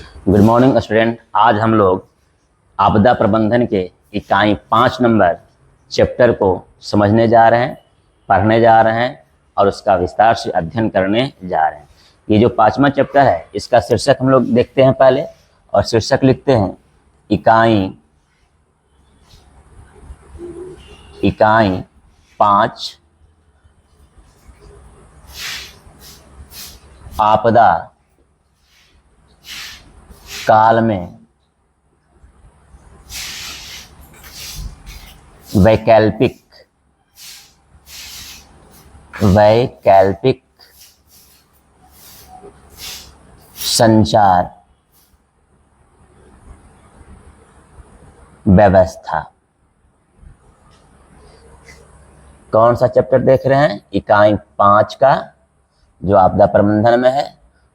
Good morning student. आज हम लोग आपदा प्रबंधन के इकाई 5 नंबर चैप्टर को समझने जा रहे हैं, पढ़ने जा रहे हैं और उसका विस्तार से अध्ययन करने जा रहे हैं। ये जो 5वां चैप्टर है इसका शीर्षक हम लोग देखते हैं पहले, और शीर्षक लिखते हैं इकाई 5 आपदा काल में वैकल्पिक संचार व्यवस्था। कौन सा चैप्टर देख रहे हैं? इकाई 5 का, जो आपदा प्रबंधन में है,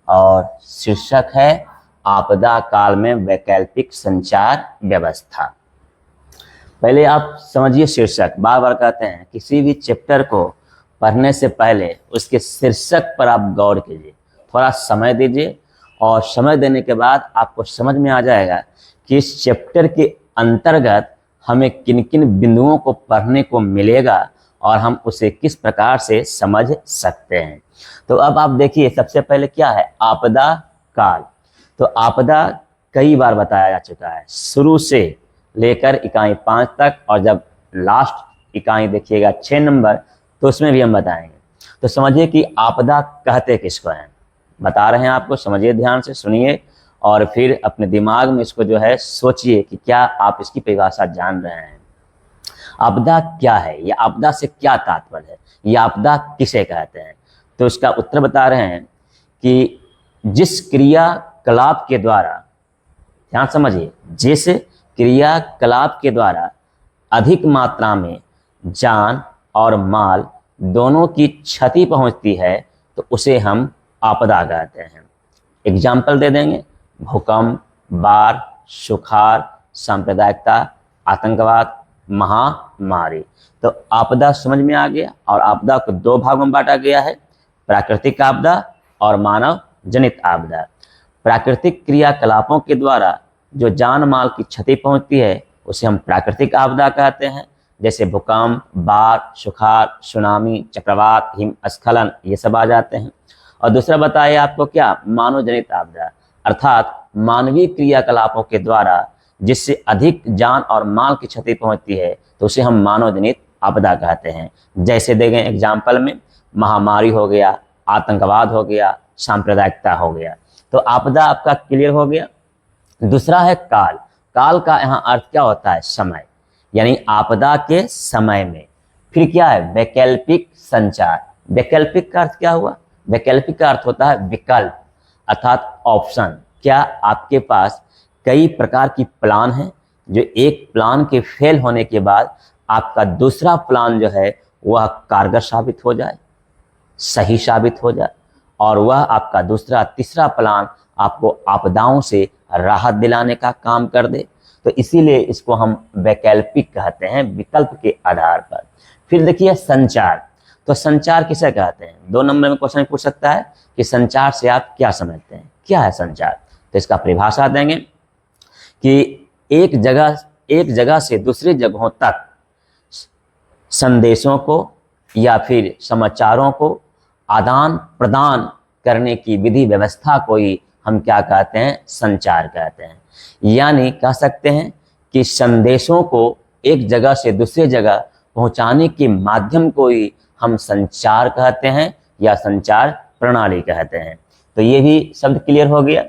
और शीर्षक है आपदा काल में वैकल्पिक संचार व्यवस्था। पहले आप समझिए शीर्षक। बार बार कहते हैं किसी भी चैप्टर को पढ़ने से पहले उसके शीर्षक पर आप गौर कीजिए, थोड़ा समय दीजिए, और समय देने के बाद आपको समझ में आ जाएगा कि इस चैप्टर के अंतर्गत हमें किन किन बिंदुओं को पढ़ने को मिलेगा और हम उसे किस प्रकार से समझ सकते हैं। तो अब आप देखिए, सबसे पहले क्या है? आपदा काल। तो आपदा कई बार बताया जा चुका है, शुरू से लेकर इकाई 5 तक, और जब लास्ट इकाई देखिएगा 6 नंबर, तो उसमें भी हम बताएंगे। तो समझिए कि आपदा कहते किसको हैं, बता रहे हैं आपको। समझिए, ध्यान से सुनिए और फिर अपने दिमाग में इसको जो है सोचिए कि क्या आप इसकी परिभाषा जान रहे हैं। आपदा क्या है, या आपदा से क्या तात्पर्य है, या आपदा किसे कहते हैं? तो इसका उत्तर बता रहे हैं कि जिस क्रियाकलाप के द्वारा, ध्यान समझिए, जिस क्रियाकलाप के द्वारा अधिक मात्रा में जान और माल दोनों की क्षति पहुंचती है, तो उसे हम आपदा कहते हैं। एग्जाम्पल दे देंगे: भूकंप, बाढ़, सुखाड़, सांप्रदायिकता, आतंकवाद, महामारी। तो आपदा समझ में आ गया। और आपदा को 2 भागों में बांटा गया है, प्राकृतिक आपदा और मानव जनित आपदा। प्राकृतिक क्रियाकलापों के द्वारा जो जान माल की क्षति पहुंचती है उसे हम प्राकृतिक आपदा कहते हैं, जैसे भूकंप, बाढ़, सुखाड़, सुनामी, चक्रवात, हिमस्खलन, ये सब आ जाते हैं। और दूसरा बताइए आपको क्या? मानव जनित आपदा, अर्थात मानवीय क्रियाकलापों के द्वारा जिससे अधिक जान और माल की क्षति पहुंचती है, तो उसे हम मानव जनित आपदा कहते हैं। जैसे देंगे एग्जाम्पल में, महामारी हो गया, आतंकवाद हो गया, सांप्रदायिकता हो गया। तो आपदा आपका क्लियर हो गया। दूसरा है काल। काल का यहाँ अर्थ क्या होता है? समय, यानी आपदा के समय में। फिर क्या है? वैकल्पिक संचार। वैकल्पिक का अर्थ क्या हुआ? वैकल्पिक का अर्थ होता है विकल्प, अर्थात ऑप्शन। क्या आपके पास कई प्रकार की प्लान है, जो एक प्लान के फेल होने के बाद आपका दूसरा प्लान जो है वह कारगर साबित हो जाए, सही साबित हो जाए, और वह आपका दूसरा तीसरा प्लान आपको आपदाओं से राहत दिलाने का काम कर दे। तो इसीलिए इसको हम वैकल्पिक कहते हैं, विकल्प के आधार पर। फिर देखिए संचार। तो संचार किसे कहते हैं? 2 नंबर में क्वेश्चन पूछ सकता है कि संचार से आप क्या समझते हैं, क्या है संचार? तो इसका परिभाषा देंगे कि एक जगह से दूसरी जगहों तक संदेशों को या फिर समाचारों को आदान प्रदान करने की विधि व्यवस्था को ही हम क्या कहते हैं? संचार कहते हैं। यानी कह सकते हैं कि संदेशों को एक जगह से दूसरी जगह पहुंचाने के माध्यम को ही हम संचार कहते हैं, या संचार प्रणाली कहते हैं। तो ये भी शब्द क्लियर हो गया।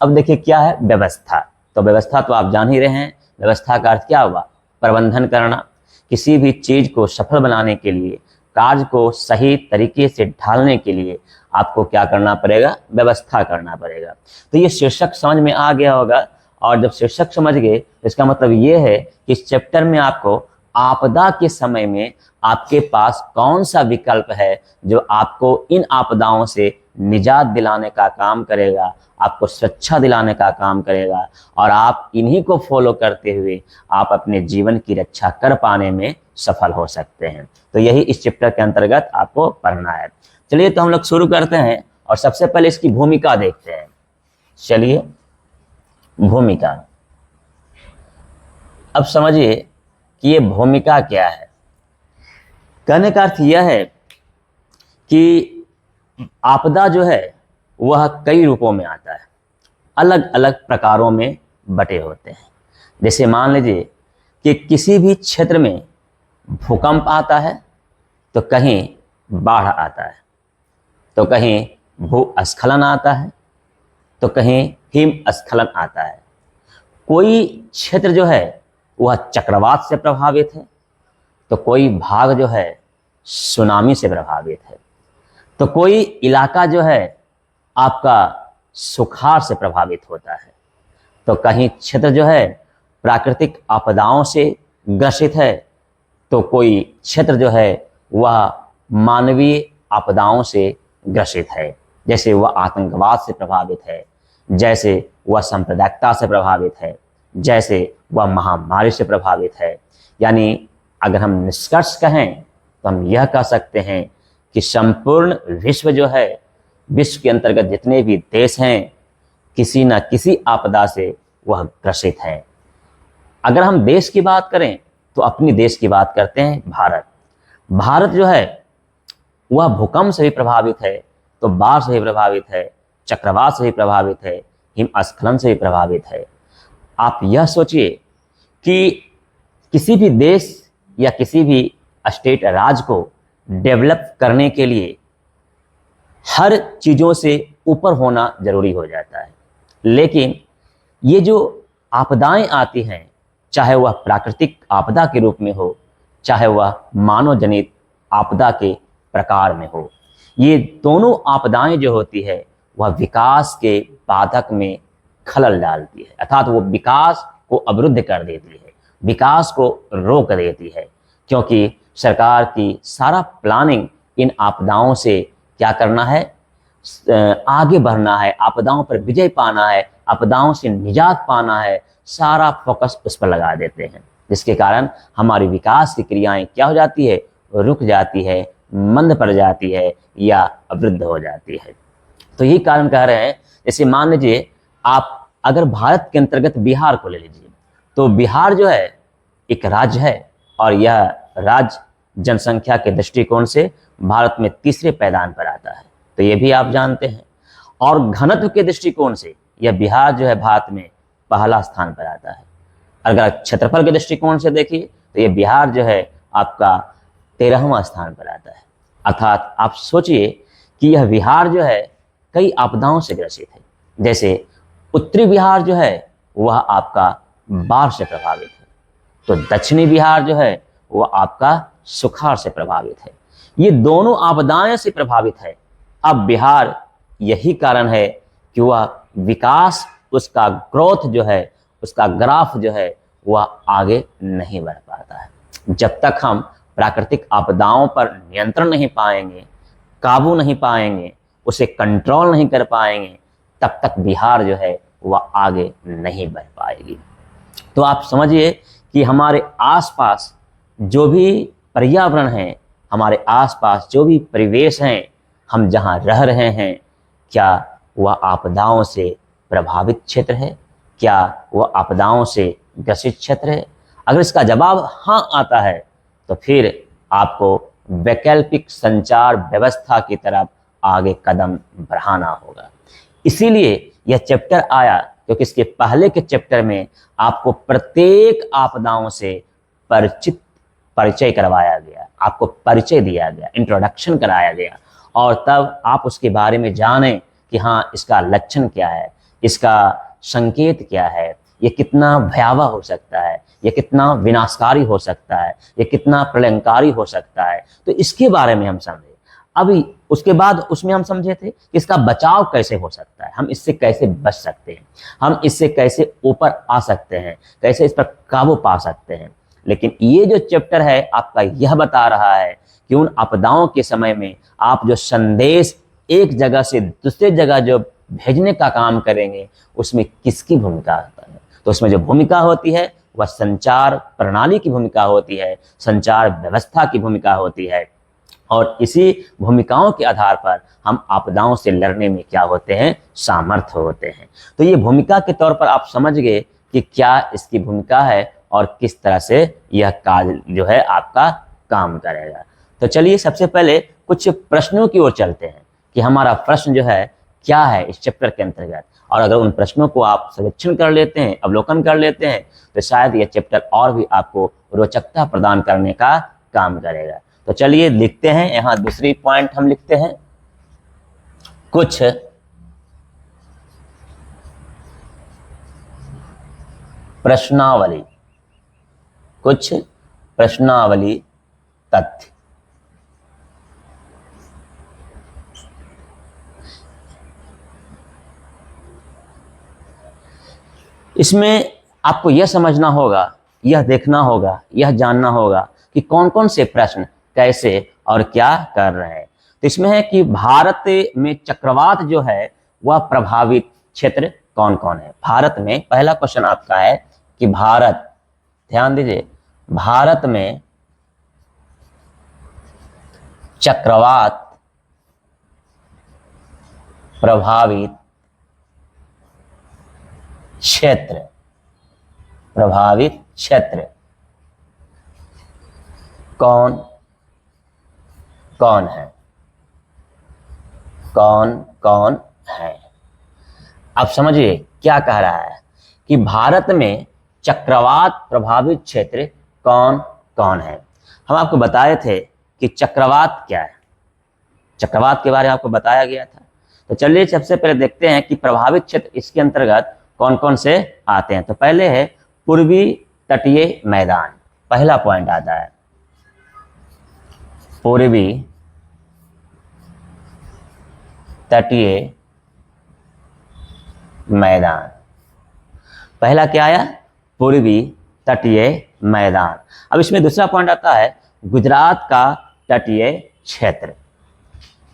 अब देखिए क्या है व्यवस्था। तो व्यवस्था तो आप जान ही रहे हैं। व्यवस्था का अर्थ क्या हुआ? प्रबंधन करना। किसी भी चीज को सफल बनाने के लिए, कार्य को सही तरीके से ढालने के लिए आपको क्या करना पड़ेगा? व्यवस्था करना पड़ेगा। तो ये शीर्षक समझ में आ गया होगा। और जब शीर्षक समझ गए, इसका मतलब ये है कि इस चैप्टर में आपको आपदा के समय में आपके पास कौन सा विकल्प है जो आपको इन आपदाओं से निजात दिलाने का काम करेगा, आपको सुरक्षा दिलाने का काम करेगा, और आप इन्हीं को फॉलो करते हुए आप अपने जीवन की रक्षा कर पाने में सफल हो सकते हैं। तो यही इस चैप्टर के अंतर्गत आपको पढ़ना है। चलिए तो हम लोग शुरू करते हैं और सबसे पहले इसकी भूमिका देखते हैं। चलिए भूमिका। अब समझिए कि ये भूमिका क्या है। कहने का अर्थ यह है कि आपदा जो है वह कई रूपों में आता है, अलग अलग प्रकारों में बटे होते हैं। जैसे मान लीजिए कि किसी भी क्षेत्र में भूकंप आता है, तो कहीं बाढ़ आता है, तो कहीं भूस्खलन आता है, तो कहीं हिमस्खलन आता है। कोई क्षेत्र जो है वह चक्रवात से प्रभावित है, तो कोई भाग जो है सुनामी से प्रभावित है, तो कोई इलाका जो है आपका सुखाड़ से प्रभावित होता है, तो कहीं क्षेत्र जो है प्राकृतिक आपदाओं से ग्रसित है, तो कोई क्षेत्र जो है वह मानवीय आपदाओं से ग्रसित है। जैसे वह आतंकवाद से प्रभावित है, जैसे वह सांप्रदायिकता से प्रभावित है, जैसे वह महामारी से प्रभावित है। यानी अगर हम निष्कर्ष कहें तो हम यह कह सकते हैं कि संपूर्ण विश्व जो है, विश्व के अंतर्गत जितने भी देश हैं, किसी न किसी आपदा से वह ग्रसित है। अगर हम देश की बात करें तो अपनी देश की बात करते हैं, भारत। भारत जो है वह भूकंप से भी प्रभावित है, तो बाढ़ से भी प्रभावित है, चक्रवात से भी प्रभावित है, हिमस्खलन से भी प्रभावित है। आप यह सोचिए कि किसी भी देश या किसी भी स्टेट राज्य को डेवलप करने के लिए हर चीज़ों से ऊपर होना जरूरी हो जाता है। लेकिन ये जो आपदाएं आती हैं, चाहे वह प्राकृतिक आपदा के रूप में हो, चाहे वह मानव जनित आपदा के प्रकार में हो, ये दोनों आपदाएं जो होती है वह विकास के बाधक में खलल डालती है, अर्थात वो विकास को अवरुद्ध कर देती है, विकास को रोक देती है। क्योंकि सरकार की सारा प्लानिंग इन आपदाओं से क्या करना है, आगे बढ़ना है, आपदाओं पर विजय पाना है, आपदाओं से निजात पाना है, सारा फोकस उस पर लगा देते हैं, जिसके कारण हमारी विकास की क्रियाएं क्या हो जाती है, रुक जाती है, मंद पड़ जाती है या अवरुद्ध हो जाती है। तो यही कारण कह रहे हैं। जैसे मान लीजिए आप अगर भारत के अंतर्गत बिहार को ले लीजिए, तो बिहार जो है एक राज्य है, और यह राज्य जनसंख्या के दृष्टिकोण से भारत में तीसरे पैदान पर आता है, तो ये भी आप जानते हैं। और घनत्व के दृष्टिकोण से यह बिहार जो है भारत में पहला स्थान पर आता है। अगर क्षेत्रफल के दृष्टिकोण से देखिए तो ये बिहार जो है आपका 13वां स्थान पर आता है। अर्थात आप सोचिए कि यह बिहार जो है कई आपदाओं से ग्रसित है। जैसे उत्तरी बिहार जो है वह आपका बाढ़ से प्रभावित है, तो दक्षिणी बिहार जो है वह आपका सुखाड़ से प्रभावित है। ये दोनों आपदाएं से प्रभावित है। अब बिहार, यही कारण है कि वह विकास, उसका ग्रोथ जो है, उसका ग्राफ जो है वह आगे नहीं बढ़ पाता है। जब तक हम प्राकृतिक आपदाओं पर नियंत्रण नहीं पाएंगे, काबू नहीं पाएंगे, उसे कंट्रोल नहीं कर पाएंगे, तब तक बिहार जो है वह आगे नहीं बढ़ पाएगी। तो आप समझिए कि हमारे आसपास जो भी पर्यावरण है, हमारे आसपास जो भी परिवेश हैं, हम जहाँ रह रहे हैं, क्या वह आपदाओं से प्रभावित क्षेत्र है, क्या वह आपदाओं से ग्रसित क्षेत्र है? अगर इसका जवाब हाँ आता है तो फिर आपको वैकल्पिक संचार व्यवस्था की तरफ आगे कदम बढ़ाना होगा। इसीलिए यह चैप्टर आया, क्योंकि इसके पहले के चैप्टर में आपको प्रत्येक आपदाओं से परिचय करवाया गया, आपको परिचय दिया गया, इंट्रोडक्शन कराया गया, और तब आप उसके बारे में जानें कि हाँ, इसका लक्षण क्या है, इसका संकेत क्या है, ये कितना भयावह हो सकता है, ये कितना विनाशकारी हो सकता है, ये कितना प्रलयंकारी हो सकता है। तो इसके बारे में हम समझे। अभी उसके बाद उसमें हम समझे थे कि इसका बचाव कैसे हो सकता है, हम इससे कैसे बच सकते हैं, हम इससे कैसे ऊपर आ सकते हैं, कैसे इस पर काबू पा सकते हैं। लेकिन ये जो चैप्टर है आपका यह बता रहा है कि उन आपदाओं के समय में आप जो संदेश एक जगह से दूसरे जगह जो भेजने का काम करेंगे, उसमें किसकी भूमिका होता है। तो उसमें जो भूमिका होती है वह संचार प्रणाली की भूमिका होती है, संचार व्यवस्था की भूमिका होती है। और इसी भूमिकाओं के आधार पर हम आपदाओं से लड़ने में क्या होते हैं, सामर्थ्य होते हैं। तो ये भूमिका के तौर पर आप समझ गए कि क्या इसकी भूमिका है और किस तरह से यह कार्य जो है आपका काम करेगा। तो चलिए सबसे पहले कुछ प्रश्नों की ओर चलते हैं कि हमारा प्रश्न जो है क्या है इस चैप्टर के अंतर्गत, और अगर उन प्रश्नों को आप सर्वेक्षण कर लेते हैं, अवलोकन कर लेते हैं, तो शायद यह चैप्टर और भी आपको रोचकता प्रदान करने का काम करेगा। तो चलिए लिखते हैं, यहाँ दूसरी पॉइंट हम लिखते हैं, कुछ प्रश्नावली, कुछ प्रश्नावली तथ्य। इसमें आपको यह समझना होगा, यह देखना होगा, यह जानना होगा कि कौन कौन से प्रश्न कैसे और क्या कर रहे हैं। तो इसमें है कि भारत में चक्रवात जो है वह प्रभावित क्षेत्र कौन कौन है। भारत में पहला क्वेश्चन आपका है कि भारत, ध्यान दीजिए, भारत में चक्रवात प्रभावित क्षेत्र, प्रभावित क्षेत्र कौन कौन है, कौन कौन है। आप समझिए क्या कह रहा है कि भारत में चक्रवात प्रभावित क्षेत्र कौन कौन है। हम आपको बताए थे कि चक्रवात क्या है, चक्रवात के बारे में आपको बताया गया था। तो चलिए सबसे पहले देखते हैं कि प्रभावित क्षेत्र इसके अंतर्गत कौन कौन से आते हैं। तो पहले है पूर्वी तटीय मैदान, पहला पॉइंट आता है पूर्वी तटीय मैदान। पहला क्या आया, पूर्वी तटीय मैदान। अब इसमें दूसरा पॉइंट आता है गुजरात का तटीय क्षेत्र।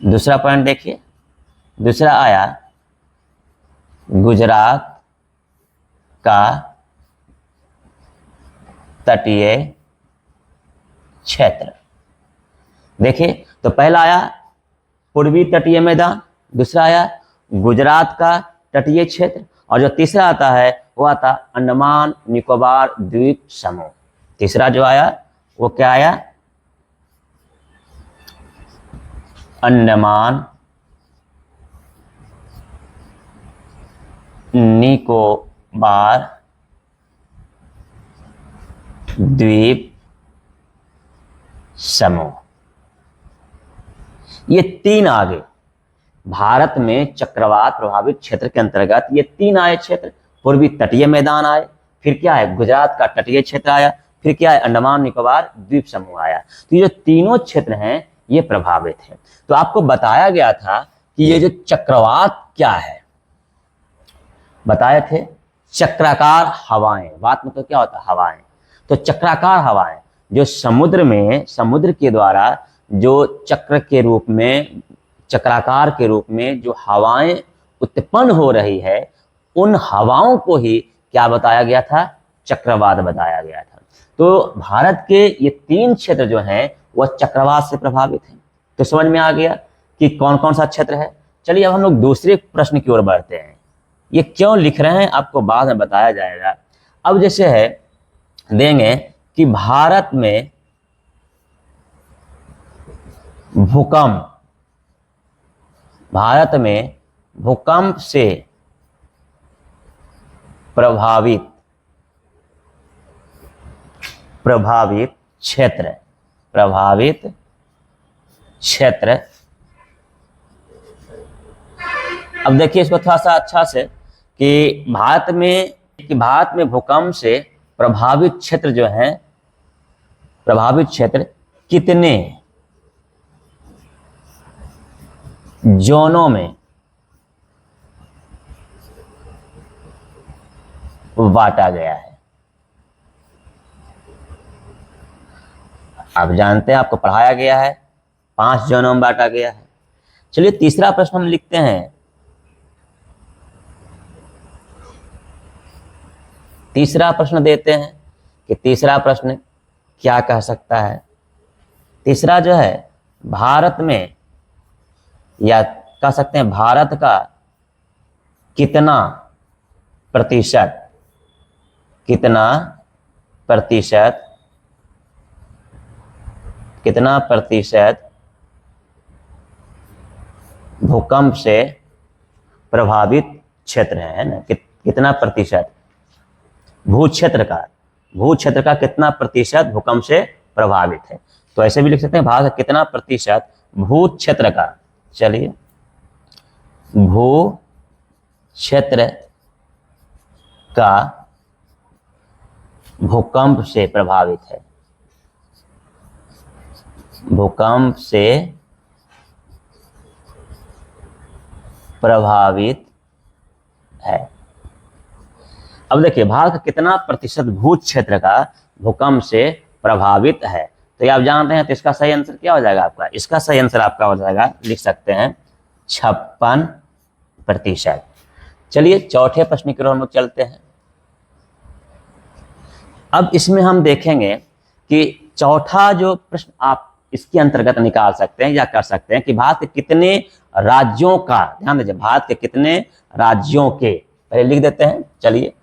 दूसरा पॉइंट देखिए, दूसरा आया गुजरात का तटीय क्षेत्र। देखिए तो पहला आया पूर्वी तटीय मैदान, दूसरा आया गुजरात का तटीय क्षेत्र, और जो तीसरा आता है वो आता अंडमान निकोबार द्वीप समूह। तीसरा जो आया वो क्या आया, अंडमान निकोबार द्वीप समूह। ये तीन आगे भारत में चक्रवात प्रभावित क्षेत्र के अंतर्गत ये तीन आए क्षेत्र। पूर्वी तटीय मैदान आए, फिर क्या है गुजरात का तटीय क्षेत्र आया, फिर क्या है अंडमान निकोबार द्वीप समूह आया। तो ये जो तीनों क्षेत्र हैं ये प्रभावित हैं। तो आपको बताया गया था कि ये जो चक्रवात क्या है, बताए थे चक्राकार हवाएं, बात मतलब क्या होता है हवाएं। तो चक्राकार हवाएं जो समुद्र में, समुद्र के द्वारा जो चक्र के रूप में, चक्राकार के रूप में जो हवाएं उत्पन्न हो रही है, उन हवाओं को ही क्या बताया गया था, चक्रवात बताया गया था। तो भारत के ये तीन क्षेत्र जो हैं वह चक्रवात से प्रभावित हैं। तो समझ में आ गया कि कौन कौन सा क्षेत्र है। चलिए अब हम लोग दूसरे प्रश्न की ओर बढ़ते हैं। ये क्यों लिख रहे हैं आपको बाद में बताया जाएगा। अब जैसे है देंगे कि भारत में भूकंप, भारत में भूकंप से प्रभावित क्षेत्र, प्रभावित क्षेत्र। अब देखिए इसको थोड़ा सा अच्छा से कि भारत में भूकंप से प्रभावित क्षेत्र जो हैं, प्रभावित क्षेत्र कितने जोनों में बांटा गया है। आप जानते हैं, आपको पढ़ाया गया है, 5 जोनों में बांटा गया है। चलिए तीसरा प्रश्न हम लिखते हैं। तीसरा प्रश्न देते हैं कि तीसरा प्रश्न क्या कह सकता है। तीसरा जो है भारत में, या कह सकते हैं भारत का कितना प्रतिशत, कितना प्रतिशत, कितना प्रतिशत भूकंप से प्रभावित क्षेत्र है ना, कितना प्रतिशत भू क्षेत्र का कितना प्रतिशत भूकंप से प्रभावित है। तो ऐसे भी लिख सकते हैं भारत का कितना प्रतिशत भू क्षेत्र का, चलिए भू क्षेत्र का भूकंप से प्रभावित है, भूकंप से प्रभावित है। अब देखिए भारत का कितना प्रतिशत भू क्षेत्र का भूकंप से प्रभावित है, तो ये आप जानते हैं, तो इसका सही आंसर क्या हो जाएगा आपका, इसका सही आंसर आपका हो जाएगा, लिख सकते हैं 56%। चलिए चौथे प्रश्न की ओर हम लोग चलते हैं। अब इसमें हम देखेंगे कि चौथा जो प्रश्न आप इसके अंतर्गत निकाल सकते हैं या कर सकते हैं कि भारत के कितने राज्यों का, ध्यान दीजिए भारत के कितने राज्यों के, पहले लिख देते हैं, चलिए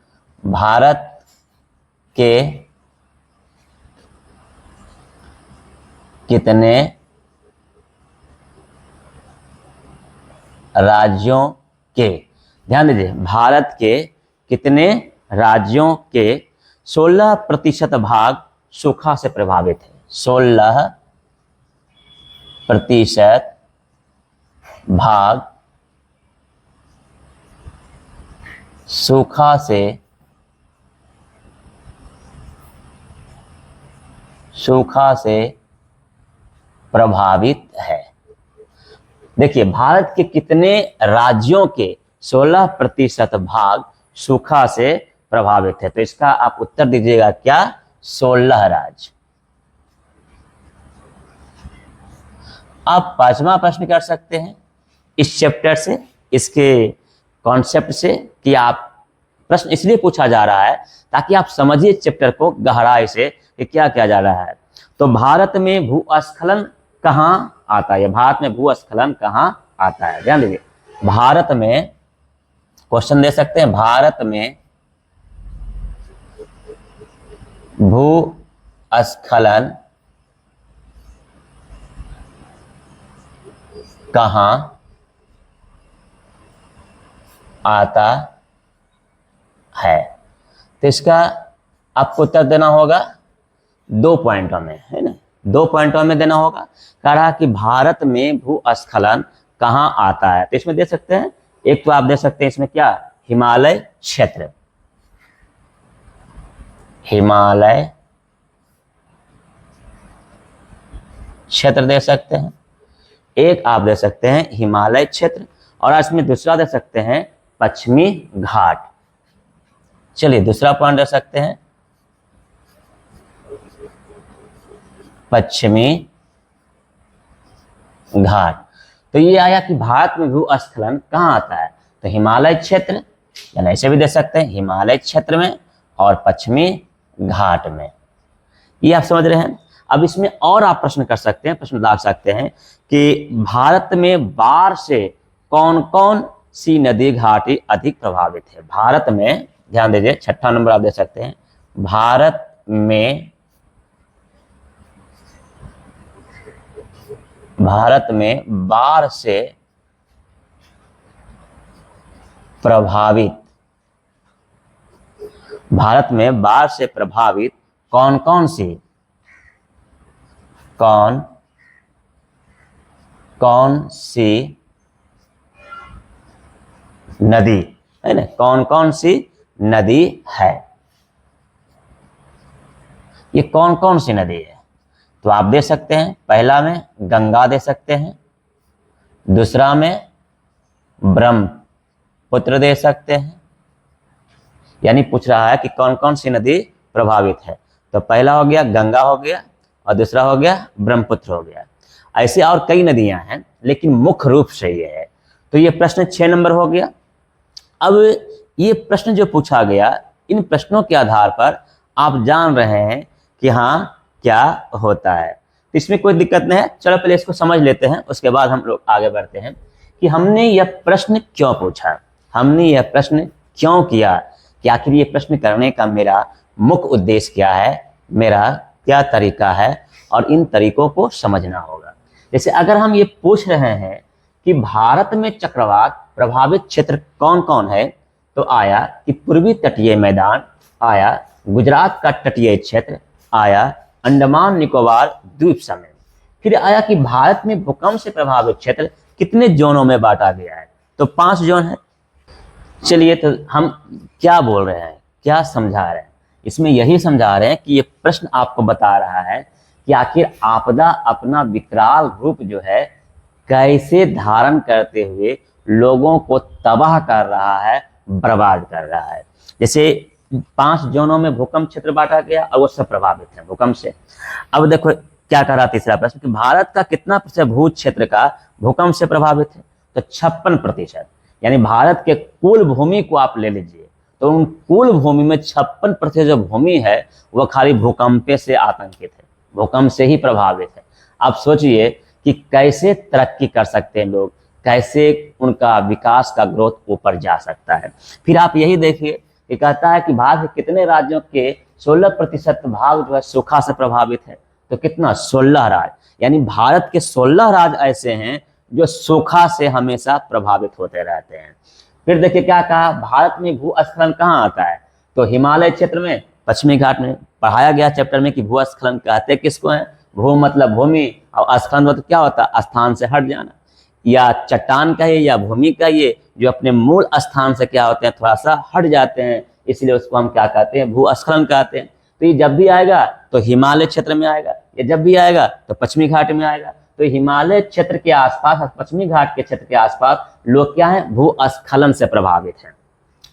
भारत के कितने राज्यों के, ध्यान दीजिए भारत के कितने राज्यों के 16% भाग सूखा से प्रभावित है, 16% भाग सूखा से प्रभावित है। देखिए भारत के कितने राज्यों के 16% भाग सूखा से प्रभावित है, तो इसका आप उत्तर दीजिएगा क्या, 16 राज्य। आप पांचवा प्रश्न कर सकते हैं इस चैप्टर से, इसके कॉन्सेप्ट से, कि आप प्रश्न इसलिए पूछा जा रहा है ताकि आप समझिए चैप्टर को गहराई से कि क्या किया जा रहा है। तो भारत में भूस्खलन कहाँ आता है, भारत में भूस्खलन कहाँ आता है, ध्यान दीजिए भारत में, क्वेश्चन दे सकते हैं भारत में भूस्खलन कहाँ आता है, तो इसका आपको उत्तर देना होगा 2 पॉइंटों में, है ना, 2 पॉइंटों में देना होगा। कह रहा कि भारत में भूस्खलन कहाँ आता है, तो इसमें दे सकते हैं, एक तो आप दे सकते हैं इसमें क्या, हिमालय क्षेत्र, हिमालय क्षेत्र दे सकते हैं, एक आप दे सकते हैं हिमालय क्षेत्र, और इसमें दूसरा दे सकते हैं पश्चिमी घाट। चलिए दूसरा पॉइंट दे सकते हैं पश्चिमी घाट। तो ये आया कि भारत में भूस्खलन कहाँ आता है, तो हिमालय क्षेत्र, यानी ऐसे भी दे सकते हैं हिमालय क्षेत्र में और पश्चिमी घाट में, ये आप समझ रहे हैं। अब इसमें और आप प्रश्न कर सकते हैं, प्रश्न डाल सकते हैं कि भारत में बाढ़ से कौन कौन सी नदी घाटी अधिक प्रभावित है। भारत में, ध्यान दीजिए छठा नंबर आप दे सकते हैं, भारत में बाढ़ से प्रभावित, भारत में बाढ़ से प्रभावित कौन कौन सी नदी है ना, कौन कौन सी नदी है, ये कौन कौन सी नदी है, तो आप दे सकते हैं, पहला में गंगा दे सकते हैं, दूसरा में ब्रह्मपुत्र दे सकते हैं, यानी पूछ रहा है कि कौन कौन सी नदी प्रभावित है, तो पहला हो गया गंगा हो गया और दूसरा हो गया ब्रह्मपुत्र हो गया। ऐसे और कई नदियां हैं लेकिन मुख्य रूप से ये है। तो ये प्रश्न 6 नंबर हो गया। अब ये प्रश्न जो पूछा गया, इन प्रश्नों के आधार पर आप जान रहे हैं कि हाँ क्या होता है। तो इसमें कोई दिक्कत नहीं है। चलो पहले इसको समझ लेते हैं, उसके बाद हम लोग आगे बढ़ते हैं कि हमने यह प्रश्न क्यों पूछा, हमने यह प्रश्न क्यों किया, कि आखिर ये प्रश्न करने का मेरा मुख्य उद्देश्य क्या है, मेरा क्या तरीका है, और इन तरीकों को समझना होगा। जैसे अगर हम ये पूछ रहे हैं कि भारत में चक्रवात प्रभावित क्षेत्र कौन कौन है, तो आया कि पूर्वी तटीय मैदान, आया गुजरात का तटीय क्षेत्र, आया अंडमान निकोबार द्वीप समूह। फिर आया कि भारत में भूकंप से प्रभावित क्षेत्र कितने जोनों में बांटा गया है, तो 5 जोन है। चलिए, तो हम क्या बोल रहे हैं, क्या समझा रहे हैं, इसमें यही समझा रहे हैं कि ये प्रश्न आपको बता रहा है कि आखिर आपदा अपना विकराल रूप जो है कैसे धारण करते हुए लोगों को तबाह कर रहा है, बर्बाद कर रहा है। जैसे 5 जोनों में भूकंप क्षेत्र बांटा गया और वो सब प्रभावित है भूकंप से। अब देखो क्या कह रहा तीसरा प्रश्न कि भारत का कितना प्रतिशत भू क्षेत्र का भूकंप से प्रभावित है, तो 56%। यानी भारत के कुल भूमि को आप ले लीजिए, तो उन कुल भूमि में 56% जो भूमि है वह खाली भूकंप से आतंकित है, भूकंप से ही प्रभावित है। आप सोचिए कि कैसे तरक्की कर सकते हैं लोग, कैसे उनका विकास का ग्रोथ ऊपर जा सकता है। फिर आप यही देखिए कि कहता है कि भारत के कितने राज्यों के 16% भाग जो है सूखा से प्रभावित है, तो कितना, 16 राज्य। यानी भारत के 16 राज्य ऐसे हैं जो सूखा से हमेशा प्रभावित होते रहते हैं। फिर देखिए क्या कहा, भारत में भूस्खलन कहाँ आता है, तो हिमालय क्षेत्र में, पश्चिमी घाट में। पढ़ाया गया चैप्टर में कि भूस्खलन कहते किसको है, भू मतलब भूमि, और स्खलन मतलब क्या होता है, स्थान से हट जाना, या चट्टान कहिए या भूमि कहिए, जो अपने मूल स्थान से क्या होते हैं, थोड़ा सा हट जाते हैं, इसलिए उसको हम क्या कहते हैं, भूस्खलन कहते हैं। तो ये जब भी आएगा तो हिमालय क्षेत्र में आएगा, ये जब भी आएगा तो पश्चिमी घाट में आएगा। तो हिमालय क्षेत्र के आसपास और पश्चिमी घाट के क्षेत्र के आसपास लोग क्या है, भूस्खलन से प्रभावित हैं।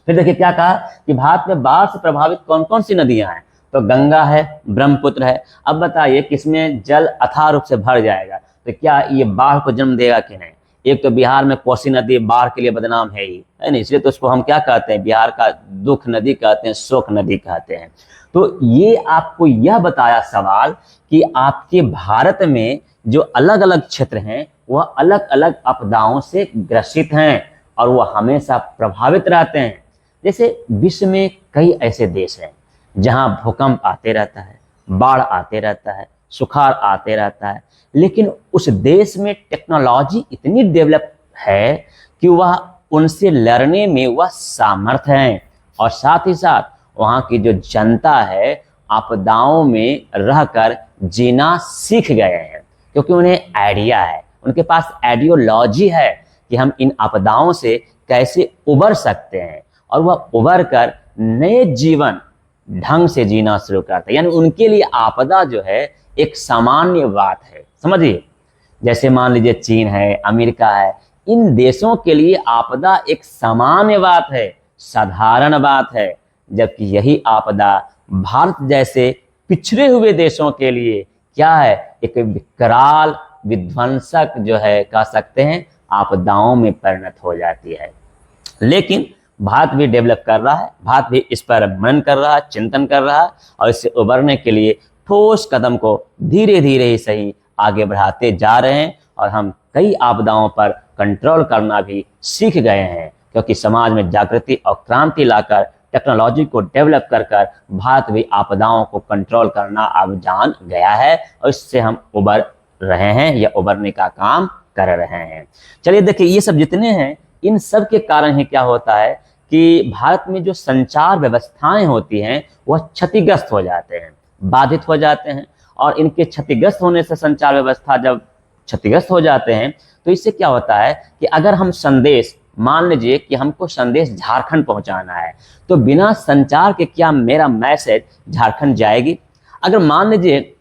फिर देखिए क्या कहा कि भारत में बाढ़ से प्रभावित कौन कौन सी नदियां हैं, तो गंगा है, ब्रह्मपुत्र है। अब बताइए किसमें जल अथाह रूप से भर जाएगा, तो क्या ये बाढ़ को जन्म देगा कि नहीं। एक तो बिहार में कोसी नदी बाढ़ के लिए बदनाम है ही, है ना, इसलिए तो उसको हम क्या कहते हैं, बिहार का दुख नदी कहते हैं, शोक नदी कहते हैं। तो ये आपको यह बताया सवाल कि आपके भारत में जो अलग अलग क्षेत्र हैं वह अलग अलग आपदाओं से ग्रसित हैं और वह हमेशा प्रभावित रहते हैं। जैसे विश्व में कई ऐसे देश हैं जहां भूकंप आते रहता है, बाढ़ आते रहता है, सुखाड़ आते रहता है, लेकिन उस देश में टेक्नोलॉजी इतनी डेवलप है कि वह उनसे लड़ने में वह सामर्थ्य है, और साथ ही साथ वहाँ की जो जनता है आपदाओं में रहकर जीना सीख गए हैं, क्योंकि उन्हें आइडिया है, उनके पास आइडियोलॉजी है कि हम इन आपदाओं से कैसे उबर सकते हैं, और वह उबर कर नए जीवन ढंग से जीना शुरू करते हैं। यानी उनके लिए आपदा जो है एक सामान्य बात है, समझिए। जैसे मान लीजिए चीन है, अमेरिका है, इन देशों के लिए आपदा एक सामान्य बात है, साधारण बात है, जबकि यही आपदा भारत जैसे पिछड़े हुए देशों के लिए क्या है, एक विकराल विध्वंसक जो है कह सकते हैं आपदाओं में परिणत हो जाती है। लेकिन भारत भी डेवलप कर रहा है, भारत भी इस पर मनन कर रहा है, चिंतन कर रहा है, और इससे उबरने के लिए ठोस कदम को धीरे धीरे ही सही आगे बढ़ाते जा रहे हैं, और हम कई आपदाओं पर कंट्रोल करना भी सीख गए हैं, क्योंकि समाज में जागृति और क्रांति लाकर टेक्नोलॉजी को डेवलप कर कर भारत भी आपदाओं को कंट्रोल करना अब जान गया है, और इससे हम उबर रहे हैं या उबरने का काम कर रहे हैं। चलिए देखिए, ये सब जितने हैं इन सब के कारण ही क्या होता है कि भारत में जो संचार व्यवस्थाएं होती हैं वह क्षतिग्रस्त हो जाते हैं, बाधित हो जाते हैं, और इनके क्षतिग्रस्त होने से संचार व्यवस्था जब क्षतिग्रस्त हो जाते हैं तो इससे क्या होता है कि अगर हम संदेश, मान लीजिए कि हमको संदेश झारखंड पहुंचाना है, तो बिना संचार के क्या मेरा मैसेज झारखंड जाएगी। अगर मान लीजिए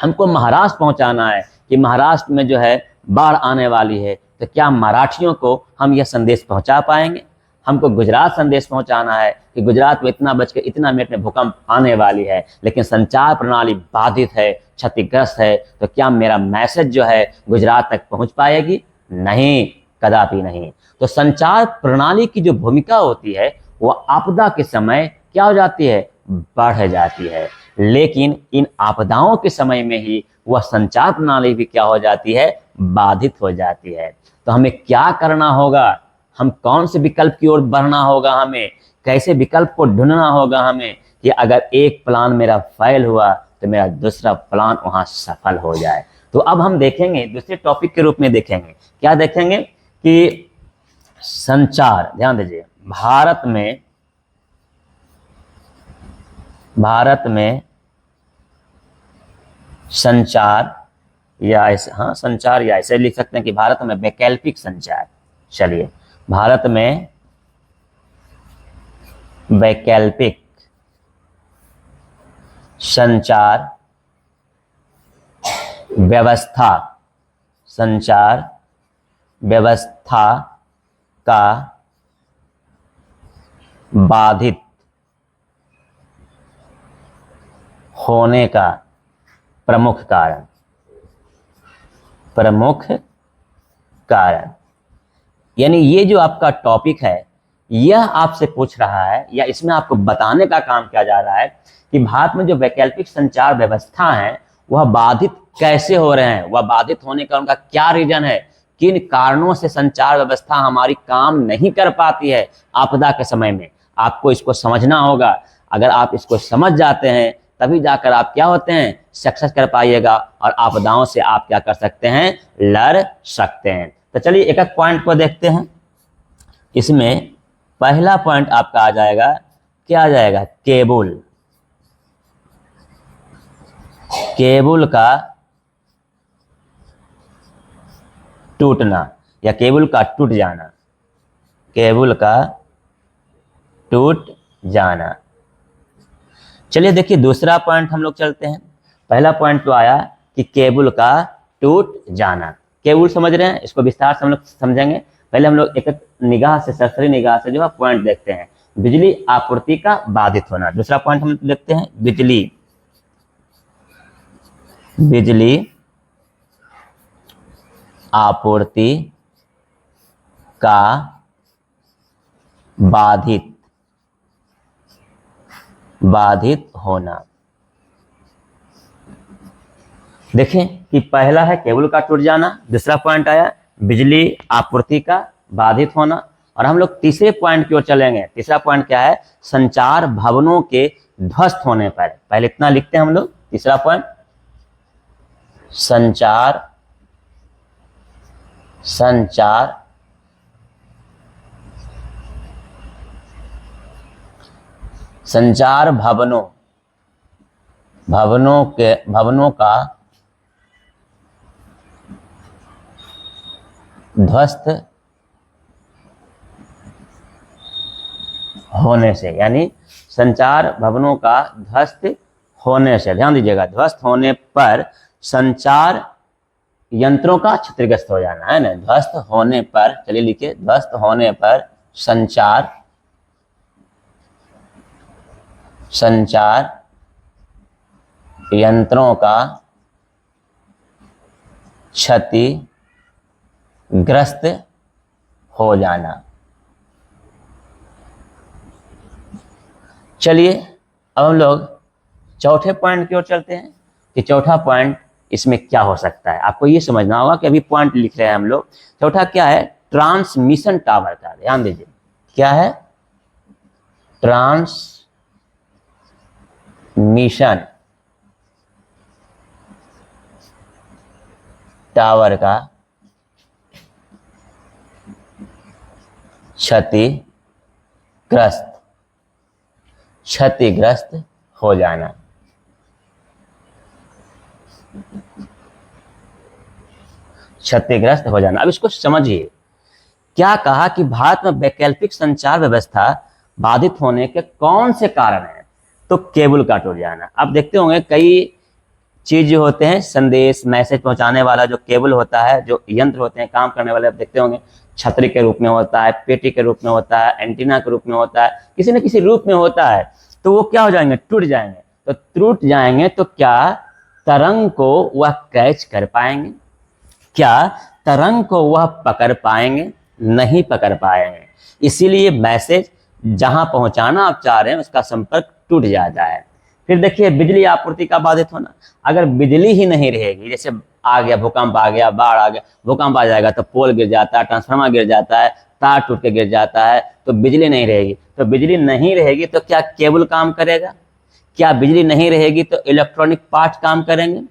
हमको महाराष्ट्र पहुंचाना है कि महाराष्ट्र में जो है बाढ़ आने वाली है, तो क्या मराठियों को हम यह संदेश पहुंचा पाएंगे। हमको गुजरात संदेश पहुंचाना है कि गुजरात में इतना बज के इतना मिनट में भूकंप आने वाली है, लेकिन संचार प्रणाली बाधित है, क्षतिग्रस्त है, तो क्या मेरा मैसेज जो है गुजरात तक पहुंच पाएगी? नहीं, कदापि नहीं। तो संचार प्रणाली की जो भूमिका होती है वह आपदा के समय क्या हो जाती है, बढ़ जाती है। लेकिन इन आपदाओं के समय में ही वह संचार प्रणाली भी क्या हो जाती है, बाधित हो जाती है। तो हमें क्या करना होगा, हम कौन से विकल्प की ओर बढ़ना होगा, हमें कैसे विकल्प को ढूंढना होगा हमें कि अगर एक प्लान मेरा फेल हुआ तो मेरा दूसरा प्लान वहां सफल हो जाए। तो अब हम देखेंगे दूसरे टॉपिक के रूप में देखेंगे, क्या देखेंगे कि संचार। ध्यान दीजिए, भारत में संचार या ऐसे, हाँ संचार या ऐसे लिख सकते हैं कि भारत में वैकल्पिक संचार। चलिए, भारत में वैकल्पिक संचार व्यवस्था, संचार व्यवस्था का बाधित होने का प्रमुख कारण, यानी ये जो आपका टॉपिक है यह आपसे पूछ रहा है या इसमें आपको बताने का काम किया जा रहा है कि भारत में जो वैकल्पिक संचार व्यवस्था है वह बाधित कैसे हो रहे हैं, वह बाधित होने का उनका क्या रीजन है, किन कारणों से संचार व्यवस्था हमारी काम नहीं कर पाती है आपदा के समय में। आपको इसको समझना होगा। अगर आप इसको समझ जाते हैं तभी जाकर आप क्या होते हैं, सक्सेस कर पाइएगा और आपदाओं से आप क्या कर सकते हैं, लड़ सकते हैं। तो चलिए एक एक पॉइंट को देखते हैं। इसमें पहला पॉइंट आपका आ जाएगा, क्या आ जाएगा, केबल। केबल का टूटना या केबल का टूट जाना, केबल का टूट जाना। चलिए देखिए दूसरा पॉइंट हम लोग चलते हैं। पहला पॉइंट तो आया कि केबल का टूट जाना। केबल समझ रहे हैं, इसको विस्तार से हम लोग समझेंगे। पहले हम लोग एक एक निगाह से, सरसरी निगाह से जो है पॉइंट देखते हैं। बिजली आपूर्ति का बाधित होना, दूसरा पॉइंट हम देखते हैं। बिजली आपूर्ति का बाधित होना। देखें कि पहला है केबल का टूट जाना, दूसरा पॉइंट आया बिजली आपूर्ति का बाधित होना, और हम लोग तीसरे पॉइंट की ओर चलेंगे। तीसरा पॉइंट क्या है, संचार भवनों के ध्वस्त होने पर। पहले इतना लिखते हैं हम लोग, तीसरा पॉइंट संचार भवनों का ध्वस्त होने से, यानी संचार भवनों का ध्वस्त होने से, ध्यान दीजिएगा, ध्वस्त होने पर संचार यंत्रों का क्षतिग्रस्त हो जाना है ना। ध्वस्त होने पर, चलिए लिखिए, ध्वस्त होने पर संचार यंत्रों का क्षतिग्रस्त हो जाना। चलिए अब हम लोग चौथे पॉइंट की ओर चलते हैं कि चौथा पॉइंट इसमें क्या हो सकता है। आपको ये समझना होगा कि अभी पॉइंट लिख रहे हैं हम लोग। चौथा क्या है, ट्रांसमिशन टावर का। ध्यान दीजिए, क्या है, ट्रांसमिशन टावर का क्षतिग्रस्त हो जाना। क्षतिग्रस्त हो जाना। अब इसको समझिए, क्या कहा कि भारत में वैकल्पिक संचार व्यवस्था बाधित होने के कौन से कारण हैं, तो केबल का टूट जाना। अब देखते होंगे कई चीज जो होते हैं, संदेश मैसेज पहुंचाने वाला जो केबल होता है, जो यंत्र होते हैं काम करने वाले, आप देखते होंगे छतरी के रूप में होता है, पेटी के रूप में होता है, एंटीना के रूप में होता है, किसी न किसी रूप में होता है। तो वो क्या हो जाएंगे, टूट जाएंगे। तो टूट जाएंगे तो क्या तरंग को वह कैच कर पाएंगे, क्या तरंग को वह पकड़ पाएंगे, नहीं पकड़ पाएंगे। इसीलिए मैसेज जहां पहुंचाना आप चाह रहे हैं उसका संपर्क टूट जाता है। फिर देखिए बिजली आपूर्ति का बाधित होना, अगर बिजली ही नहीं रहेगी, जैसे आ गया भूकंप, आ गया बाढ़, आ गया भूकंप आ जाएगा तो पोल गिर जाता है, ट्रांसफार्मर गिर जाता है, तार टूट के गिर जाता है, तो बिजली नहीं रहेगी। तो बिजली नहीं रहेगी तो क्या केबल काम करेगा? क्या बिजली नहीं रहेगी तो इलेक्ट्रॉनिक पार्ट काम करेंगे?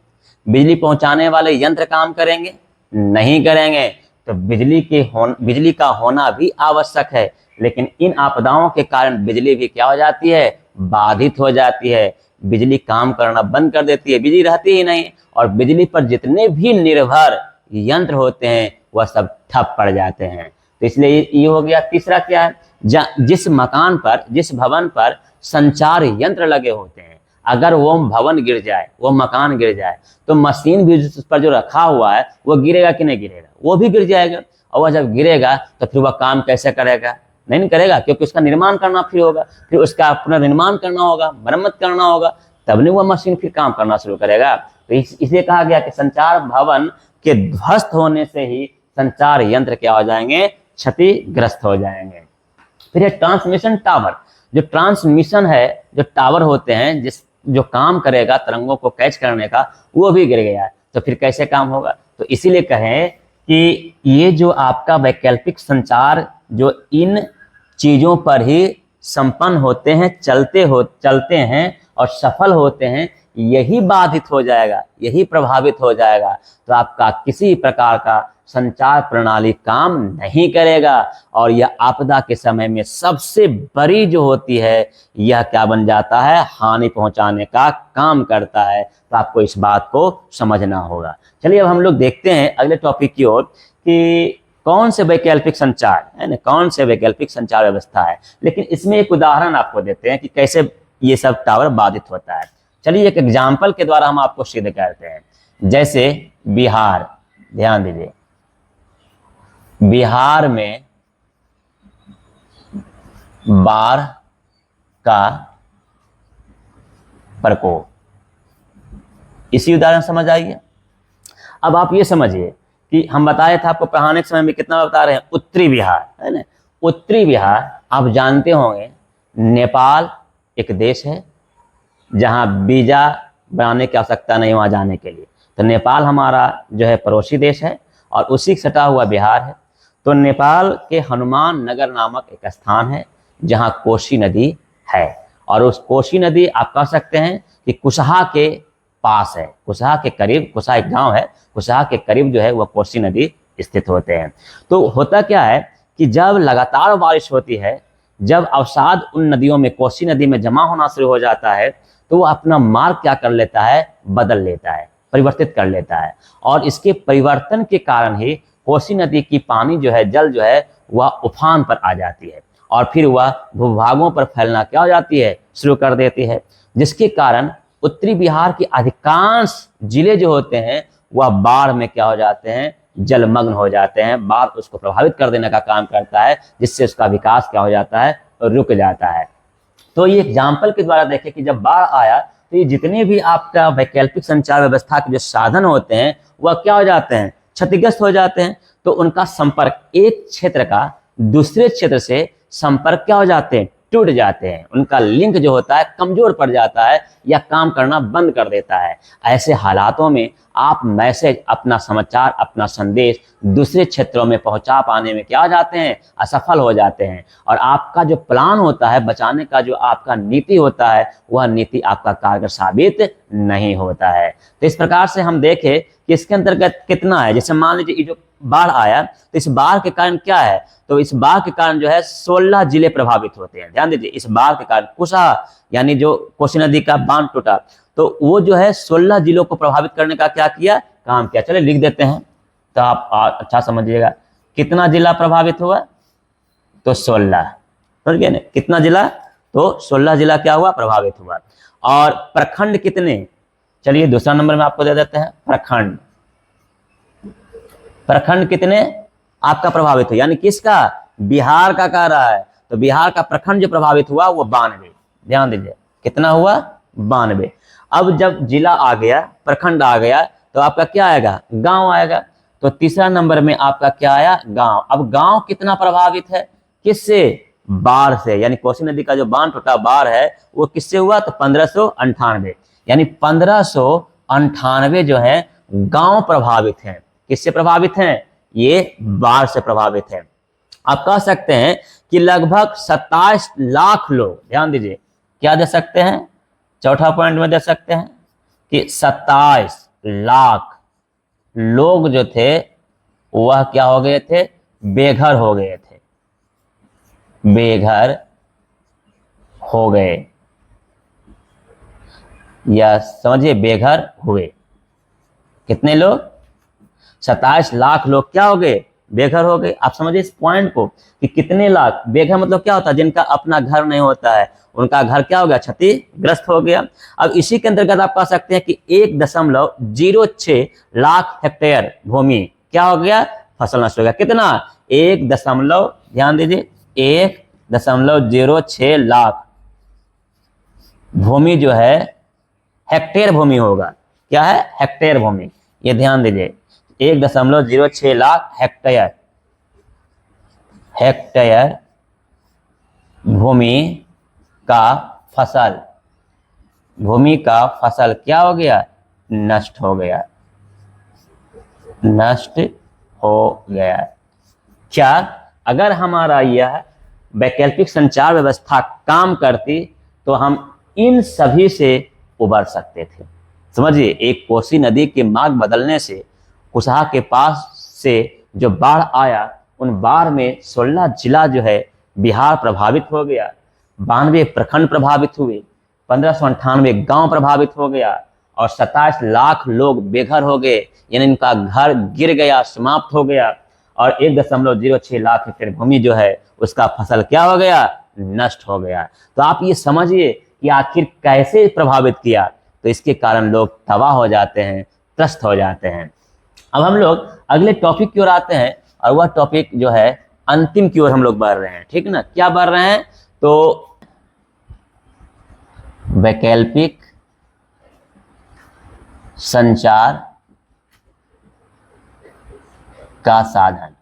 बिजली पहुंचाने वाले यंत्र काम करेंगे? नहीं करेंगे। तो बिजली का होना भी आवश्यक है, लेकिन इन आपदाओं के कारण बिजली भी क्या हो जाती है? बाधित हो जाती है। बिजली काम करना बंद कर देती है, बिजली रहती ही नहीं, और बिजली पर जितने भी निर्भर यंत्र होते हैं वह सब ठप पड़ जाते हैं। तो इसलिए ये हो गया। तीसरा क्या है? जिस मकान पर, जिस भवन पर संचार यंत्र लगे होते हैं, अगर वो भवन गिर जाए, वो मकान गिर जाए, तो मशीन भी उस पर जो रखा हुआ है वो गिरेगा कि नहीं गिरेगा? वो भी गिर जाएगा। और वह जब गिरेगा तो फिर वह काम कैसे करेगा? नहीं करेगा, क्योंकि उसका निर्माण करना फिर होगा, फिर उसका पुनर्निर्माण करना होगा, मरम्मत करना होगा, तब नहीं वह मशीन फिर काम करना शुरू करेगा। तो इसलिए कहा गया कि संचार भवन के ध्वस्त होने से ही संचार यंत्र क्या हो जाएंगे? क्षतिग्रस्त हो जाएंगे। फिर ट्रांसमिशन टावर, जो ट्रांसमिशन है, जो टावर होते हैं जो काम करेगा तरंगों को कैच करने का, वो भी गिर गया है, तो फिर कैसे काम होगा? तो इसीलिए कहें कि ये जो आपका वैकल्पिक संचार जो इन चीजों पर ही संपन्न होते हैं, चलते हैं और सफल होते हैं, यही बाधित हो जाएगा, यही प्रभावित हो जाएगा, तो आपका किसी प्रकार का संचार प्रणाली काम नहीं करेगा। और यह आपदा के समय में सबसे बड़ी जो होती है, यह क्या बन जाता है? हानि पहुंचाने का काम करता है। तो आपको इस बात को समझना होगा। चलिए अब हम लोग देखते हैं अगले टॉपिक की ओर कि कौन से वैकल्पिक संचार है ना, कौन से वैकल्पिक संचार व्यवस्था है। लेकिन इसमें एक उदाहरण आपको देते हैं कि कैसे ये सब टावर बाधित होता है। चलिए एक एग्जाम्पल के द्वारा हम आपको सिद्ध करते हैं। जैसे बिहार, ध्यान दीजिए, बिहार में बाढ़ का प्रकोप, इसी उदाहरण समझ आइए। अब आप ये समझिए कि हम बताए थे आपको पढ़ाने के समय में, कितना बता रहे हैं? उत्तरी बिहार है ना, उत्तरी बिहार आप जानते होंगे नेपाल एक देश है जहां वीजा बनाने की आवश्यकता नहीं वहां जाने के लिए। तो नेपाल हमारा जो है पड़ोसी देश है और उसी से सटा हुआ बिहार है। तो नेपाल के हनुमान नगर नामक एक स्थान है जहां कोसी नदी है, और उस कोसी नदी आप कह सकते हैं कि कुशहा के पास है, कुशहा के करीब, कुशहा एक गांव है, कुशहा के करीब जो है वह कोसी नदी स्थित होते हैं। तो होता क्या है कि जब लगातार बारिश होती है, जब अवसाद उन नदियों में, कोसी नदी में जमा होना शुरू हो जाता है, तो वो अपना मार्ग क्या कर लेता है? बदल लेता है, परिवर्तित कर लेता है। और इसके परिवर्तन के कारण ही कोसी नदी की पानी जो है, जल जो है, वह उफान पर आ जाती है और फिर वह भूभागों पर फैलना क्या हो जाती है? शुरू कर देती है, जिसके कारण उत्तरी बिहार के अधिकांश जिले जो होते हैं वह बाढ़ में क्या हो जाते हैं? जलमग्न हो जाते हैं। बाढ़ उसको प्रभावित कर देने का काम करता है, जिससे उसका विकास क्या हो जाता है? रुक जाता है। तो ये एग्जाम्पल के द्वारा देखें कि जब बाढ़ आया तो ये जितने भी आपका वैकल्पिक संचार व्यवस्था के जो साधन होते हैं वह क्या हो जाते हैं? क्षतिग्रस्त हो जाते हैं। तो उनका संपर्क, एक क्षेत्र का दूसरे क्षेत्र से संपर्क क्या हो जाते हैं? टूट जाते हैं। उनका लिंक जो होता है कमजोर पड़ जाता है या काम करना बंद कर देता है। ऐसे हालातों में आप मैसेज, अपना समाचार, अपना संदेश दूसरे क्षेत्रों में पहुंचा पाने में क्या हो जाते हैं? असफल हो जाते हैं। और आपका जो प्लान होता है बचाने का, जो आपका नीति होता है, वह नीति आपका कारगर साबित नहीं होता है। तो इस प्रकार से हम देखें कि इसके अंतर्गत कितना है। जैसे मान लीजिए ये जो बाढ़ आया, तो इस बाढ़ के कारण क्या है? तो इस बाढ़ के कारण जो है 16 जिले प्रभावित होते हैं। ध्यान दीजिए, इस बाढ़ के कारण कुशा यानी जो कोसी नदी का बांध टूटा, तो वो जो है 16 जिलों को प्रभावित करने का क्या किया? काम किया। चलिए लिख देते हैं तो आप अच्छा समझिएगा। कितना जिला प्रभावित हुआ? तो 16, समझ गए ना? कितना जिला? तो 16 जिला क्या हुआ? प्रभावित हुआ। और प्रखंड कितने? चलिए दूसरा नंबर में आपको दे देते हैं, प्रखंड। प्रखंड कितने आपका प्रभावित हुआ? यानी किसका? बिहार का कह रहा है। तो बिहार का प्रखंड जो प्रभावित हुआ वो 92। ध्यान दीजिए, कितना हुआ? 92। अब जब जिला आ गया, प्रखंड आ गया, तो आपका क्या आएगा? गांव आएगा। तो तीसरा नंबर में आपका क्या आया? गांव। अब गांव कितना प्रभावित है? किससे? बाढ़ से, यानी कोसी नदी का जो बांध टूटा बाढ़ है वो किससे हुआ, तो 1598, यानी 1598 जो है गांव प्रभावित हैं। किससे प्रभावित हैं, ये बाढ़ से प्रभावित है। आप कह सकते हैं कि लगभग 27 लाख लोग, ध्यान दीजिए, क्या दे सकते हैं, चौथा पॉइंट में दे सकते हैं कि 27 लाख लोग जो थे वह क्या हो गए थे, बेघर हो गए थे, बेघर हो गए, या समझिए बेघर हुए। कितने लोग, 27 लाख लोग क्या हो गए, बेघर हो गए। आप समझिए इस पॉइंट को कि कितने लाख बेघर, मतलब क्या होता है, जिनका अपना घर नहीं होता है, उनका घर क्या हो गया, क्षतिग्रस्त हो गया। अब इसी के अंतर्गत आप कह सकते हैं कि 1.06 लाख हेक्टेयर भूमि क्या हो गया, फसल नष्ट हो गया। कितना, 1 दशमलव, ध्यान दीजिए, 1.06 लाख भूमि जो है हेक्टेयर भूमि होगा। क्या है, हेक्टेयर भूमि, ये ध्यान दीजिए, 1.06 लाख हेक्टेयर, हेक्टेयर भूमि का फसल, भूमि का फसल क्या हो गया, नष्ट हो गया, नष्ट हो गया। क्या अगर हमारा यह वैकल्पिक संचार व्यवस्था काम करती तो हम इन सभी से उबर सकते थे। समझिए, एक कोसी नदी के मार्ग बदलने से कुशहा के पास से जो बाढ़ आया, उन बाढ़ में 16 जिला जो है बिहार प्रभावित हो गया, 92 प्रखंड प्रभावित हुए, 1598 गांव प्रभावित हो गया और 27 लाख लोग बेघर हो गए, यानी इनका घर गिर गया, समाप्त हो गया। और 1.06 लाख हेक्टेयर भूमि जो है उसका फसल क्या हो गया, नष्ट हो गया। तो आप ये समझिए कि आखिर कैसे प्रभावित किया, तो इसके कारण लोग तबाह हो जाते हैं, त्रस्त हो जाते हैं। अब हम लोग अगले टॉपिक की ओर आते हैं और वह टॉपिक जो है अंतिम की ओर हम लोग बढ़ रहे हैं, ठीक ना। क्या बढ़ रहे हैं, तो वैकल्पिक संचार का साधन,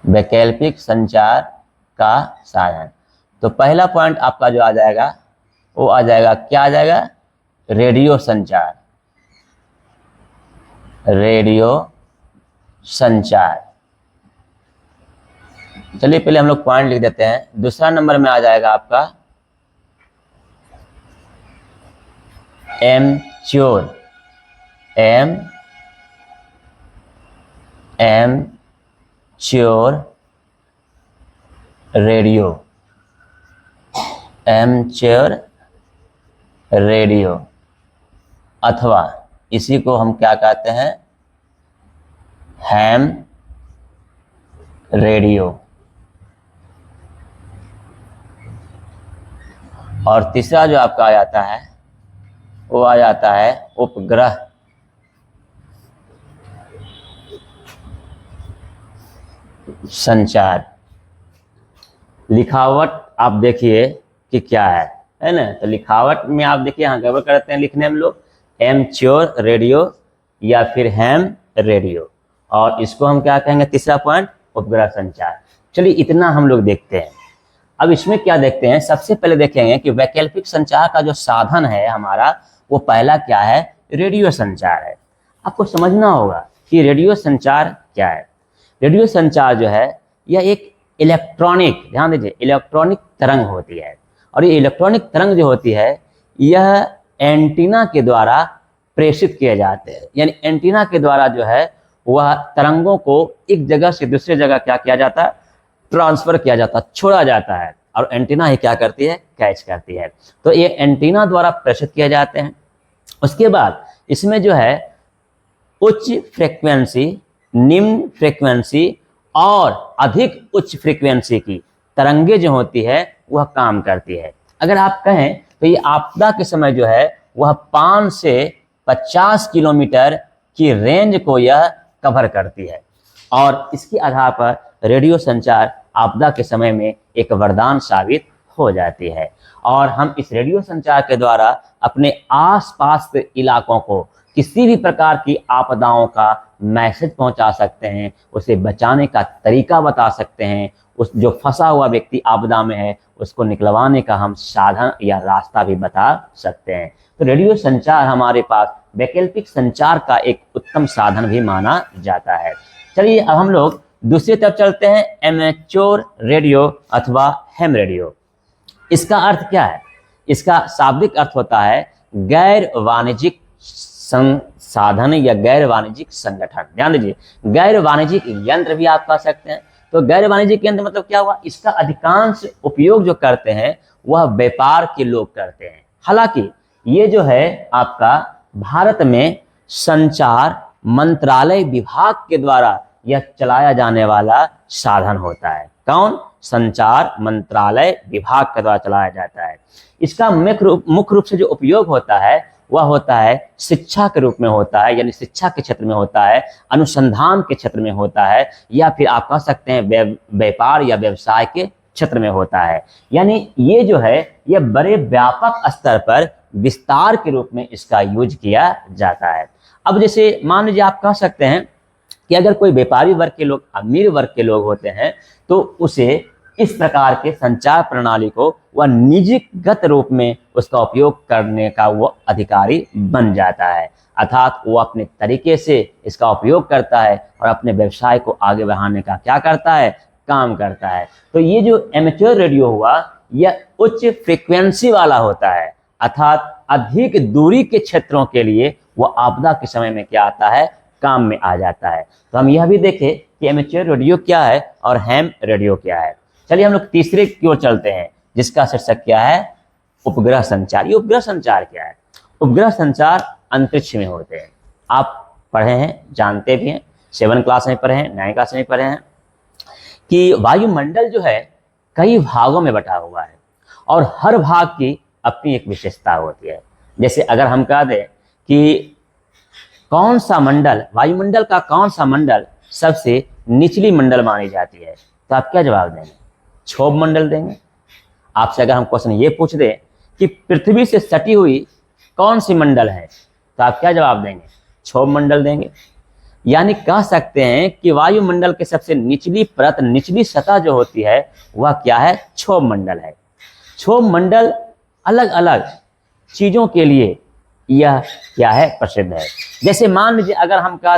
वैकल्पिक संचार का साधन। तो पहला पॉइंट आपका जो आ जाएगा वो आ जाएगा, क्या आ जाएगा, रेडियो संचार, रेडियो संचार। चलिए पहले हम लोग पॉइंट लिख देते हैं। दूसरा नंबर में आ जाएगा आपका एमच्योर, एमच्योर रेडियो, एमच्योर रेडियो, अथवा इसी को हम क्या कहते हैं, हैम रेडियो। और तीसरा जो आपका आ जाता है वो आ जाता है उपग्रह संचार। लिखावट आप देखिए कि क्या है ना। तो लिखावट में आप देखिए यहाँ गड़बड़ करते हैं लिखने में लोग, एमच्योर रेडियो या फिर हैम रेडियो, और इसको हम क्या कहेंगे, तीसरा पॉइंट उपग्रह संचार। चलिए इतना हम लोग देखते हैं। अब इसमें क्या देखते हैं, सबसे पहले देखेंगे कि वैकल्पिक संचार का जो साधन है हमारा, वो पहला क्या है, रेडियो संचार है। आपको समझना होगा कि रेडियो संचार क्या है। रेडियो संचार जो है यह एक इलेक्ट्रॉनिक, ध्यान दीजिए, इलेक्ट्रॉनिक तरंग होती है। और ये इलेक्ट्रॉनिक तरंग जो होती है यह एंटीना के द्वारा प्रेषित किए जाते हैं, यानी एंटीना के द्वारा जो है वह तरंगों को एक जगह से दूसरे जगह क्या किया जाता है, ट्रांसफर किया जाता है, छोड़ा जाता है, और एंटीना ही क्या करती है, कैच करती है। तो ये एंटीना द्वारा प्रेषित किए जाते हैं। उसके बाद इसमें जो है उच्च फ्रीक्वेंसी, निम्न फ्रीक्वेंसी और अधिक उच्च फ्रीक्वेंसी की तरंगे जो होती है वह काम करती है। अगर आप कहें तो ये आपदा के समय जो है वह 5 से 50 किलोमीटर की रेंज को यह कवर करती है, और इसके आधार पर रेडियो संचार आपदा के समय में एक वरदान साबित हो जाती है। और हम इस रेडियो संचार के द्वारा अपने आसपास के इलाकों को किसी भी प्रकार की आपदाओं का मैसेज पहुंचा सकते हैं, उसे बचाने का तरीका बता सकते हैं, उस जो फंसा हुआ व्यक्ति आपदा में है उसको निकलवाने का हम साधन या रास्ता भी बता सकते हैं। तो रेडियो संचार हमारे पास वैकल्पिक संचार का एक उत्तम साधन भी माना जाता है। चलिए अब हम लोग दूसरी तरफ चलते हैं, एमेच्योर रेडियो अथवा हैम रेडियो। इसका अर्थ क्या है? इसका शाब्दिक अर्थ होता है गैर वाणिज्यिक संसाधन या गैर वाणिज्यिक संगठन। ध्यान दीजिए, गैर वाणिज्यिक यंत्र भी आप कह सकते हैं। तो गैर वाणिज्यिक यंत्र मतलब क्या हुआ? इसका अधिकांश उपयोग जो करते हैं वह व्यापार के लोग करते हैं। हालांकि ये जो है आपका भारत में संचार मंत्रालय विभाग के द्वारा यह चलाया जाने वाला साधन होता है। कौन? संचार मंत्रालय विभाग के द्वारा चलाया जाता है। इसका मुख्य रूप से जो उपयोग होता है वह होता है शिक्षा के रूप में होता है, यानी शिक्षा के क्षेत्र में होता है, अनुसंधान के क्षेत्र में होता है, या फिर आप कह सकते हैं व्यापार या व्यवसाय के क्षेत्र में होता है। यानी ये जो है ये बड़े व्यापक स्तर पर विस्तार के रूप में इसका यूज किया जाता है। अब जैसे मान लीजिए आप कह सकते हैं कि अगर कोई व्यापारी वर्ग के लोग, अमीर वर्ग के लोग होते हैं तो उसे इस प्रकार के संचार प्रणाली को वह निजीगत रूप में उसका उपयोग करने का वो अधिकारी बन जाता है, अर्थात वो अपने तरीके से इसका उपयोग करता है और अपने व्यवसाय को आगे बढ़ाने का क्या करता है? काम करता है। तो ये जो एमेच्योर रेडियो हुआ यह उच्च फ्रीक्वेंसी वाला होता है, अर्थात अधिक दूरी के क्षेत्रों के लिए वो आपदा के समय में क्या आता है? काम में आ जाता है। तो हम यह भी देखें कि एमेच्योर रेडियो क्या है और हैम रेडियो क्या है। चलिए हम लोग तीसरे की ओर चलते हैं, जिसका शीर्षक क्या है? उपग्रह संचार। ये उपग्रह संचार क्या है? उपग्रह संचार अंतरिक्ष में होते हैं। आप पढ़े हैं, जानते भी हैं, 7 क्लास में पढ़े हैं, 9 क्लास में पढ़े हैं कि वायुमंडल जो है कई भागों में बटा हुआ है और हर भाग की अपनी एक विशेषता होती है। जैसे अगर हम कह दें कि कौन सा मंडल, वायुमंडल का कौन सा मंडल सबसे निचली मंडल मानी जाती है, तो आप क्या जवाब देंगे? क्षोभ मंडल देंगे। आपसे अगर हम क्वेश्चन ये पूछ दें कि पृथ्वी से सटी हुई कौन सी मंडल है, तो आप क्या जवाब देंगे? क्षोभ मंडल देंगे। यानी कह सकते हैं कि वायुमंडल के सबसे निचली परत, निचली सतह जो होती है वह क्या है? क्षोभ मंडल है। क्षोभ मंडल अलग अलग चीजों के लिए यह क्या है? प्रसिद्ध है। जैसे मान लीजिए अगर हम कह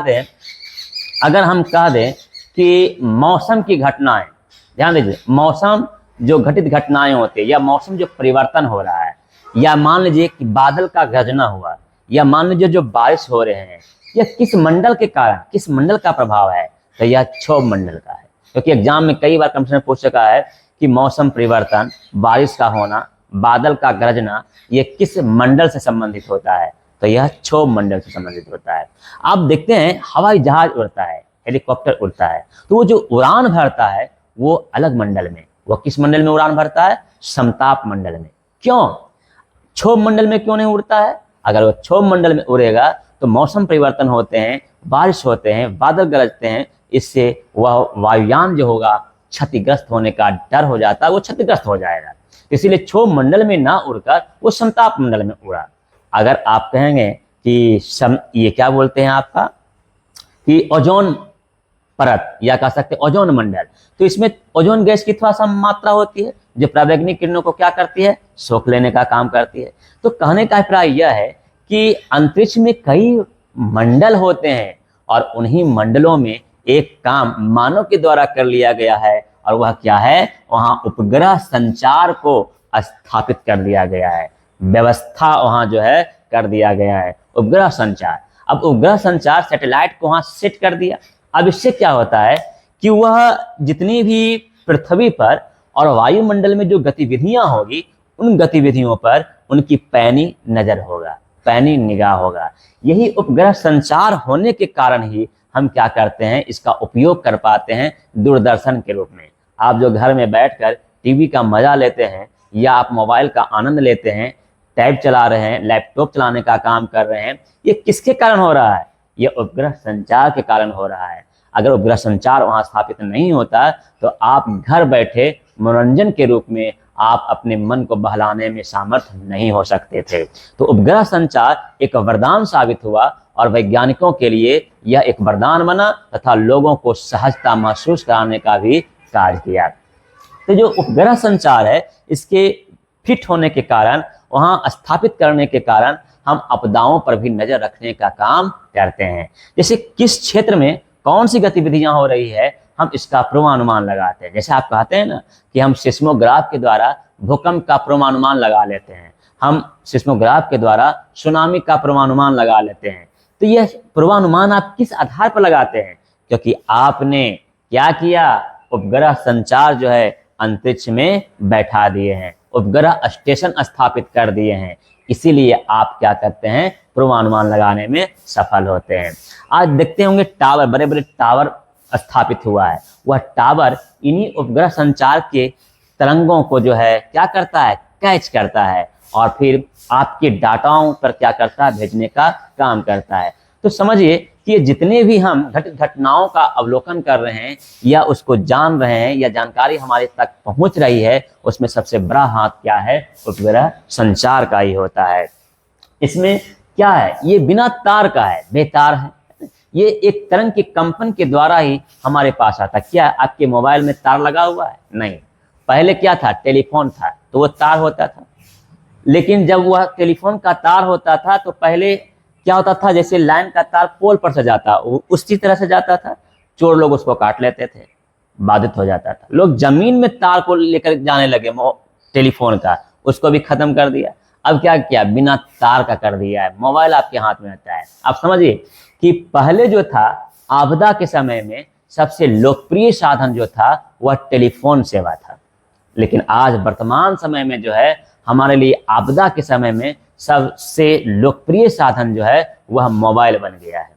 दें कि मौसम की घटनाएं, ध्यान दीजिए, मौसम जो घटित घटनाएं होती है या मौसम जो परिवर्तन हो रहा है, या मान लीजिए कि बादल का गरजना हुआ, या मान लीजिए जो बारिश हो रहे हैं, यह किस मंडल के कारण, किस मंडल का प्रभाव है? तो यह क्षोभ मंडल का है। क्योंकि एग्जाम में कई बार क्वेश्चन पूछ चुका है कि मौसम परिवर्तन, बारिश का होना, बादल का गरजना, ये किस मंडल से संबंधित होता है? तो यह क्षोभ मंडल से संबंधित होता है। आप देखते हैं हवाई जहाज उड़ता है, हेलीकॉप्टर उड़ता है, तो वो जो उड़ान भरता है वो अलग मंडल में, वो किस मंडल में उड़ान भरता है? समताप मंडल में। क्यों? क्षोभ मंडल में क्यों नहीं उड़ता है? अगर वो क्षोभ मंडल में उड़ेगा तो मौसम परिवर्तन होते हैं, बारिश होते हैं, बादल गरजते हैं, इससे वह वायुयान जो होगा क्षतिग्रस्त होने का डर हो जाता है, वो क्षतिग्रस्त हो जाएगा। इसीलिए क्षोभ मंडल में ना उड़कर वो समताप मंडल में उड़ा। अगर आप कहेंगे कि ये क्या बोलते हैं आपका कि ओजोन परत, या कह सकते हैं ओजोन मंडल, तो इसमें ओजोन गैस की थोड़ा सा मात्रा होती है जो पराबैंगनी किरणों को क्या करती है? सोख लेने का काम करती है। तो कहने का अभिप्राय यह है कि अंतरिक्ष में कई मंडल होते हैं और उन्हीं मंडलों में एक काम मानव के द्वारा कर लिया गया है, और वह क्या है? वहां उपग्रह संचार को स्थापित कर दिया गया है, व्यवस्था वहां जो है कर दिया गया है, उपग्रह संचार। अब उपग्रह संचार सैटेलाइट को वहां सेट कर दिया। अब इससे क्या होता है कि वह जितनी भी पृथ्वी पर और वायुमंडल में जो गतिविधियां होगी, उन गतिविधियों पर उनकी पैनी नजर होगा, पैनी निगाह होगा। यही उपग्रह संचार होने के कारण ही हम क्या करते हैं? इसका उपयोग कर पाते हैं दूरदर्शन के रूप में। आप जो घर में बैठकर टीवी का मजा लेते हैं, या आप मोबाइल का आनंद लेते हैं, टैब चला रहे हैं, लैपटॉप चलाने का काम कर रहे हैं, ये किसके कारण हो रहा है? ये उपग्रह संचार के कारण हो रहा है। अगर उपग्रह संचार वहां स्थापित नहीं होता तो आप घर बैठे मनोरंजन के रूप में आप अपने मन को बहलाने में सामर्थ्य नहीं हो सकते थे। तो उपग्रह संचार एक वरदान साबित हुआ और वैज्ञानिकों के लिए यह एक वरदान बना तथा लोगों को सहजता महसूस कराने का भी कार्य किया। तो जो उपग्रह संचार है, इसके फिट होने के कारण, वहाँ स्थापित करने के कारण हम आपदाओं पर भी नजर रखने का काम करते हैं। जैसे किस क्षेत्र में कौन सी गतिविधियां हो रही है, हम इसका पूर्वानुमान लगाते हैं। जैसे आप कहते हैं ना कि हम सिस्मोग्राफ के द्वारा भूकंप का पूर्वानुमान लगा लेते हैं, हम सिस्मोग्राफ के द्वारा सुनामी का पूर्वानुमान लगा लेते हैं। तो यह पूर्वानुमान आप किस आधार पर लगाते हैं? क्योंकि आपने क्या किया, उपग्रह संचार जो है अंतरिक्ष में बैठा दिए हैं, उपग्रह स्टेशन स्थापित कर दिए हैं, इसीलिए आप क्या करते हैं, पूर्वानुमान लगाने में सफल होते हैं। आज देखते होंगे टावर, बड़े बड़े टावर स्थापित हुआ है, वह टावर इन्हीं उपग्रह संचार के तरंगों को जो है क्या करता है, कैच करता है और फिर आपके डाटाओं पर क्या करता है, भेजने का काम करता है। तो समझिए कि ये जितने भी हम घटनाओं का अवलोकन कर रहे हैं या उसको जान रहे हैं या जानकारी हमारे तक पहुंच रही है, उसमें सबसे बड़ा हाथ क्या है, उपग्रह संचार का ही होता है। इसमें क्या है, ये बिना तार का है, बेतार है। ये एक तरंग के कंपन के द्वारा ही हमारे पास आता है। क्या आपके मोबाइल में तार लगा हुआ है? नहीं। पहले क्या था, टेलीफोन था, तो वो तार होता था। लेकिन जब वह टेलीफोन का तार होता था तो पहले क्या होता था, जैसे लाइन का तार पोल पर से जाता, उसी तरह से जाता था, चोर लोग उसको काट लेते थे, बाधित हो जाता था। लोग जमीन में तार को लेकर जाने लगे, टेलीफोन का, उसको भी खत्म कर दिया। अब क्या किया, बिना तार का कर दिया है, मोबाइल आपके हाथ में रहता है। आप समझिए कि पहले जो था, आपदा के समय में सबसे लोकप्रिय साधन जो था वह टेलीफोन सेवा था। लेकिन आज वर्तमान समय में जो है हमारे लिए आपदा के समय में सबसे लोकप्रिय साधन जो है वह मोबाइल बन गया है।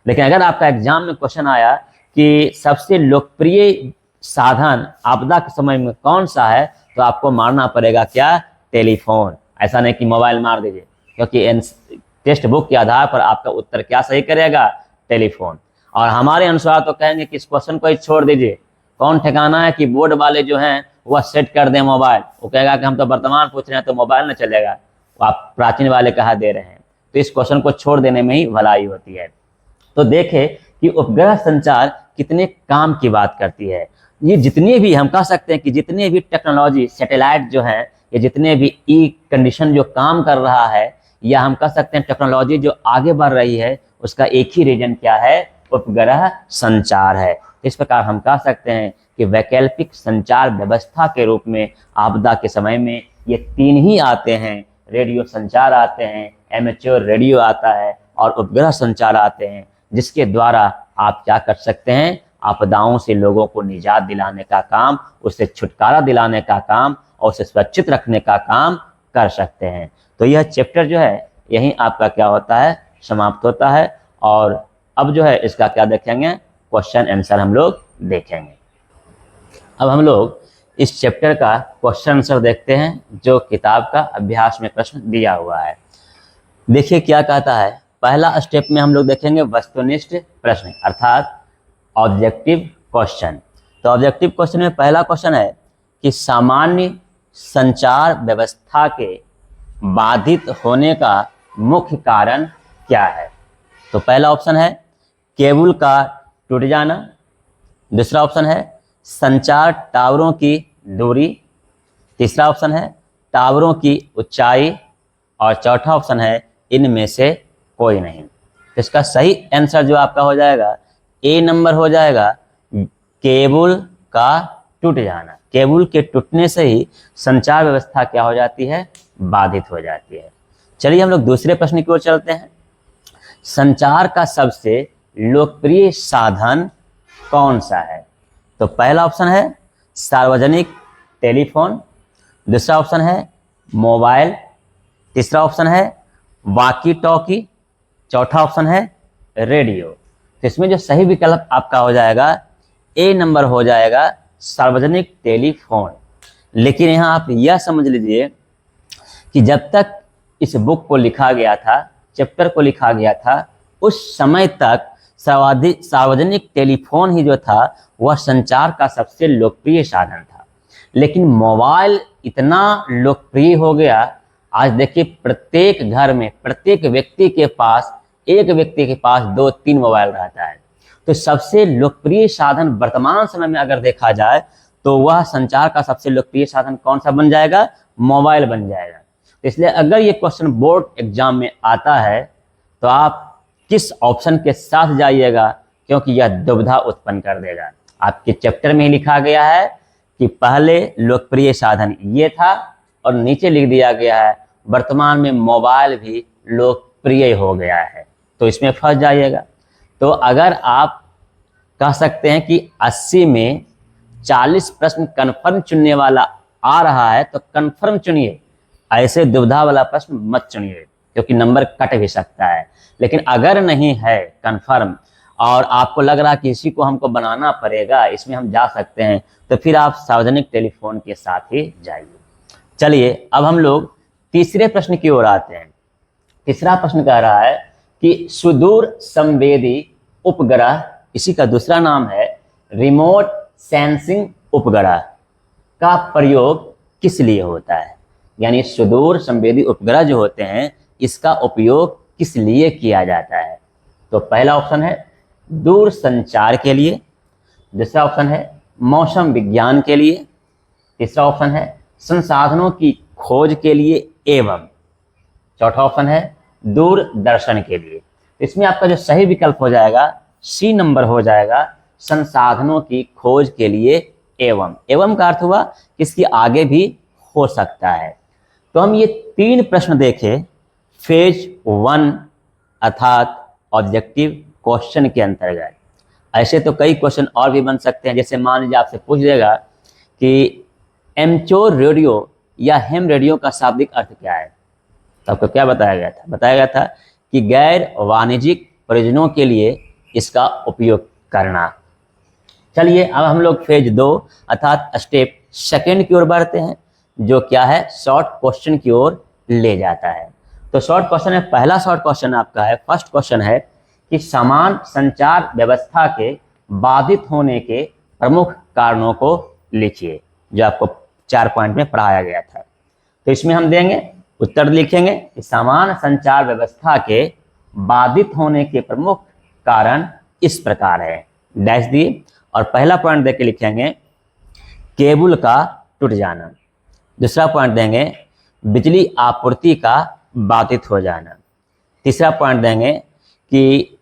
लेकिन अगर आपका एग्जाम में क्वेश्चन आया कि सबसे लोकप्रिय साधन आपदा के समय में कौन सा है, तो आपको मारना पड़ेगा क्या, टेलीफोन। ऐसा नहीं कि मोबाइल मार दीजिए, क्योंकि टेक्स्ट बुक के आधार पर आपका उत्तर क्या सही करेगा, टेलीफोन। और हमारे अनुसार तो कहेंगे कि इस क्वेश्चन को ही छोड़ दीजिए, कौन ठिकाना है कि बोर्ड वाले जो हैं वह सेट कर दें मोबाइल। वो कहेगा कि हम तो वर्तमान पूछ रहे हैं तो मोबाइल न चलेगा, आप प्राचीन वाले कहा दे रहे हैं। तो इस क्वेश्चन को छोड़ देने में ही भलाई होती है। तो देखें कि उपग्रह संचार कितने काम की बात करती है। ये जितने भी, हम कह सकते हैं कि जितने भी टेक्नोलॉजी, सैटेलाइट जो है, ये जितने भी ई कंडीशन जो काम कर रहा है, या हम कह सकते हैं टेक्नोलॉजी जो आगे बढ़ रही है, उसका एक ही रीजन क्या है, उपग्रह संचार है। इस प्रकार हम कह सकते हैं कि वैकल्पिक संचार व्यवस्था के रूप में आपदा के समय में ये तीन ही आते हैं, रेडियो संचार आते हैं, एमेच्योर रेडियो आता है और उपग्रह संचार आते हैं, जिसके द्वारा आप क्या कर सकते हैं, आपदाओं से लोगों को निजात दिलाने का काम, उससे छुटकारा दिलाने का काम और उसे सुरक्षित रखने का काम कर सकते हैं। तो यह चैप्टर जो है यहीं आपका क्या होता है, समाप्त होता है। और अब जो है इसका क्या देखेंगे, क्वेश्चन आंसर हम लोग देखेंगे। अब हम लोग इस चैप्टर का क्वेश्चन आंसर देखते हैं, जो किताब का अभ्यास में प्रश्न दिया हुआ है। देखिए क्या कहता है। पहला स्टेप में हम लोग देखेंगे वस्तुनिष्ठ प्रश्न, अर्थात ऑब्जेक्टिव क्वेश्चन। तो ऑब्जेक्टिव क्वेश्चन में पहला क्वेश्चन है कि सामान्य संचार व्यवस्था के बाधित होने का मुख्य कारण क्या है। तो पहला ऑप्शन है केबल का टूट जाना, दूसरा ऑप्शन है संचार टावरों की दूरी, तीसरा ऑप्शन है टावरों की ऊंचाई और चौथा ऑप्शन है इनमें से कोई नहीं। तो इसका सही आंसर जो आपका हो जाएगा, ए नंबर हो जाएगा, केबल का टूट जाना। केबल के टूटने से ही संचार व्यवस्था क्या हो जाती है, बाधित हो जाती है। चलिए हम लोग दूसरे प्रश्न की ओर चलते हैं। संचार का सबसे लोकप्रिय साधन कौन सा है। तो पहला ऑप्शन है सार्वजनिक टेलीफोन, दूसरा ऑप्शन है मोबाइल, तीसरा ऑप्शन है वॉकी टॉकी, चौथा ऑप्शन है रेडियो। तो इसमें जो सही विकल्प आपका हो जाएगा, ए नंबर हो जाएगा सार्वजनिक टेलीफोन। लेकिन यहाँ आप यह समझ लीजिए कि जब तक इस बुक को लिखा गया था, चैप्टर को लिखा गया था, उस समय तक सार्वजनिक टेलीफोन ही जो था वह संचार का सबसे लोकप्रिय साधन था। लेकिन मोबाइल इतना लोकप्रिय हो गया, आज देखिए प्रत्येक घर में, प्रत्येक व्यक्ति के पास, एक व्यक्ति के पास 2-3 मोबाइल रहता है। तो सबसे लोकप्रिय साधन वर्तमान समय में अगर देखा जाए तो वह संचार का सबसे लोकप्रिय साधन कौन सा बन जाएगा? मोबाइल बन जाएगा। इसलिए अगर ये क्वेश्चन बोर्ड एग्जाम में आता है तो आप किस ऑप्शन के साथ जाइएगा, क्योंकि यह दुविधा उत्पन्न कर देगा। आपके चैप्टर में ही लिखा गया है कि पहले लोकप्रिय साधन ये था और नीचे लिख दिया गया है वर्तमान में मोबाइल भी लोकप्रिय हो गया है, तो इसमें फंस जाइएगा। तो अगर आप कह सकते हैं कि 80 में 40 प्रश्न कन्फर्म चुनने वाला आ रहा है तो कन्फर्म चुनिए, ऐसे दुविधा वाला प्रश्न मत चुनिए, क्योंकि नंबर कट भी सकता है। लेकिन अगर नहीं है कन्फर्म और आपको लग रहा है कि इसी को हमको बनाना पड़ेगा, इसमें हम जा सकते हैं, तो फिर आप सार्वजनिक टेलीफोन के साथ ही जाइए। चलिए अब हम लोग तीसरे प्रश्न की ओर आते हैं। तीसरा प्रश्न कह रहा है कि सुदूर संवेदी उपग्रह, इसी का दूसरा नाम है रिमोट सेंसिंग उपग्रह, का प्रयोग किस लिए होता है? यानी सुदूर संवेदी उपग्रह जो होते हैं इसका उपयोग किस लिए किया जाता है? तो पहला ऑप्शन है दूर संचार के लिए, दूसरा ऑप्शन है मौसम विज्ञान के लिए, तीसरा ऑप्शन है संसाधनों की खोज के लिए एवं चौथा ऑप्शन है दूरदर्शन के लिए। इसमें आपका जो सही विकल्प हो जाएगा सी नंबर हो जाएगा, संसाधनों की खोज के लिए एवं। एवं का अर्थ हुआ कि इसके आगे भी हो सकता है। तो हम ये 3 प्रश्न देखें फेज 1 अर्थात ऑब्जेक्टिव क्वेश्चन के अंतर्गत। ऐसे तो कई क्वेश्चन और भी बन सकते हैं, जैसे मान लीजिए आपसे पूछ देगा कि एमेच्योर रेडियो या हैम रेडियो का शाब्दिक अर्थ क्या है, तो आपको क्या बताया गया था? बताया गया था कि गैर वाणिज्यिक प्रयोजनों के लिए इसका उपयोग करना। चलिए अब हम लोग फेज 2 अर्थात स्टेप सेकेंड की ओर बढ़ते हैं, जो क्या है शॉर्ट क्वेश्चन की ओर ले जाता है। तो शॉर्ट क्वेश्चन है, पहला शॉर्ट क्वेश्चन आपका है, फर्स्ट क्वेश्चन है कि समान संचार व्यवस्था के बाधित होने के प्रमुख कारणों को लिखिए, जो आपको 4 पॉइंट में पढ़ाया गया था। तो इसमें हम देंगे उत्तर लिखेंगे कि समान संचार व्यवस्था के बाधित होने के प्रमुख कारण इस प्रकार है, डैश दिए, और पहला पॉइंट देके लिखेंगे केबल का टूट जाना, दूसरा पॉइंट देंगे बिजली आपूर्ति का बाधित हो जाना, तीसरा पॉइंट देंगे कि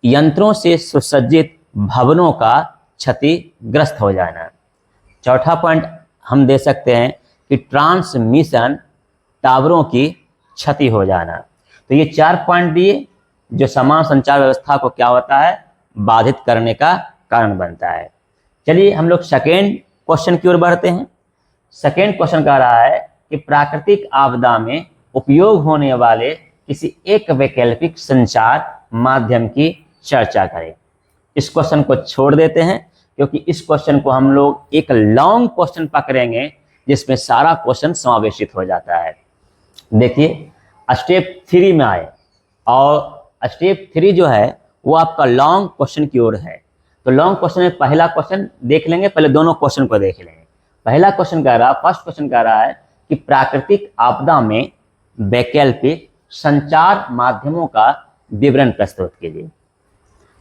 यंत्रों से सुसज्जित भवनों का क्षतिग्रस्त हो जाना, चौथा पॉइंट हम दे सकते हैं कि ट्रांसमिशन टावरों की क्षति हो जाना। तो ये 4 पॉइंट दिए जो समान संचार व्यवस्था को क्या होता है बाधित करने का कारण बनता है। चलिए हम लोग सेकेंड क्वेश्चन की ओर बढ़ते हैं। सेकेंड क्वेश्चन कह रहा है कि प्राकृतिक आपदा में उपयोग होने वाले किसी एक वैकल्पिक संचार माध्यम की चर्चा करें। इस क्वेश्चन को छोड़ देते हैं क्योंकि इस क्वेश्चन को हम लोग एक लॉन्ग क्वेश्चन पकड़ेंगे जिसमें सारा क्वेश्चन समावेशित हो जाता है। देखिए स्टेप 3 में आए और स्टेप 3 जो है वो आपका लॉन्ग क्वेश्चन की ओर है। तो लॉन्ग क्वेश्चन में पहला क्वेश्चन देख लेंगे, पहले दोनों क्वेश्चन को देख लेंगे। पहला क्वेश्चन कह रहा है, फर्स्ट क्वेश्चन कह रहा है कि प्राकृतिक आपदा में वैकल्पिक संचार माध्यमों का विवरण प्रस्तुत कीजिए।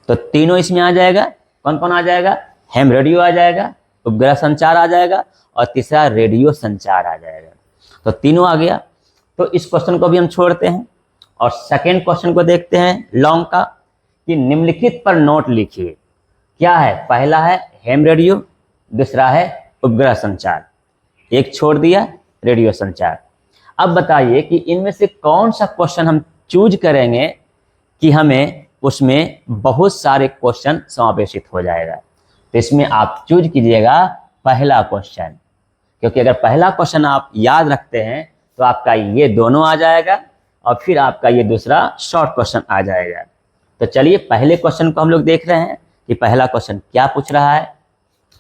तो तीनों इसमें आ जाएगा। कौन कौन आ जाएगा? हैम रेडियो आ जाएगा, उपग्रह संचार आ जाएगा और तीसरा रेडियो संचार आ जाएगा। तो तीनों आ गया। तो इस क्वेश्चन को भी हम छोड़ते हैं और सेकेंड क्वेश्चन को देखते हैं लॉन्ग का, कि निम्नलिखित पर नोट लिखिए। क्या है? पहला है हैम रेडियो, दूसरा है उपग्रह संचार, एक छोड़ दिया रेडियो संचार। अब बताइए कि इनमें से कौन सा क्वेश्चन हम चूज करेंगे कि हमें उसमें बहुत सारे क्वेश्चन समावेशित हो जाएगा। तो इसमें आप चूज कीजिएगा पहला क्वेश्चन, क्योंकि अगर पहला क्वेश्चन आप याद रखते हैं तो आपका ये दोनों आ जाएगा और फिर आपका ये दूसरा शॉर्ट क्वेश्चन आ जाएगा। तो चलिए पहले क्वेश्चन को हम लोग देख रहे हैं कि पहला क्वेश्चन क्या पूछ रहा है।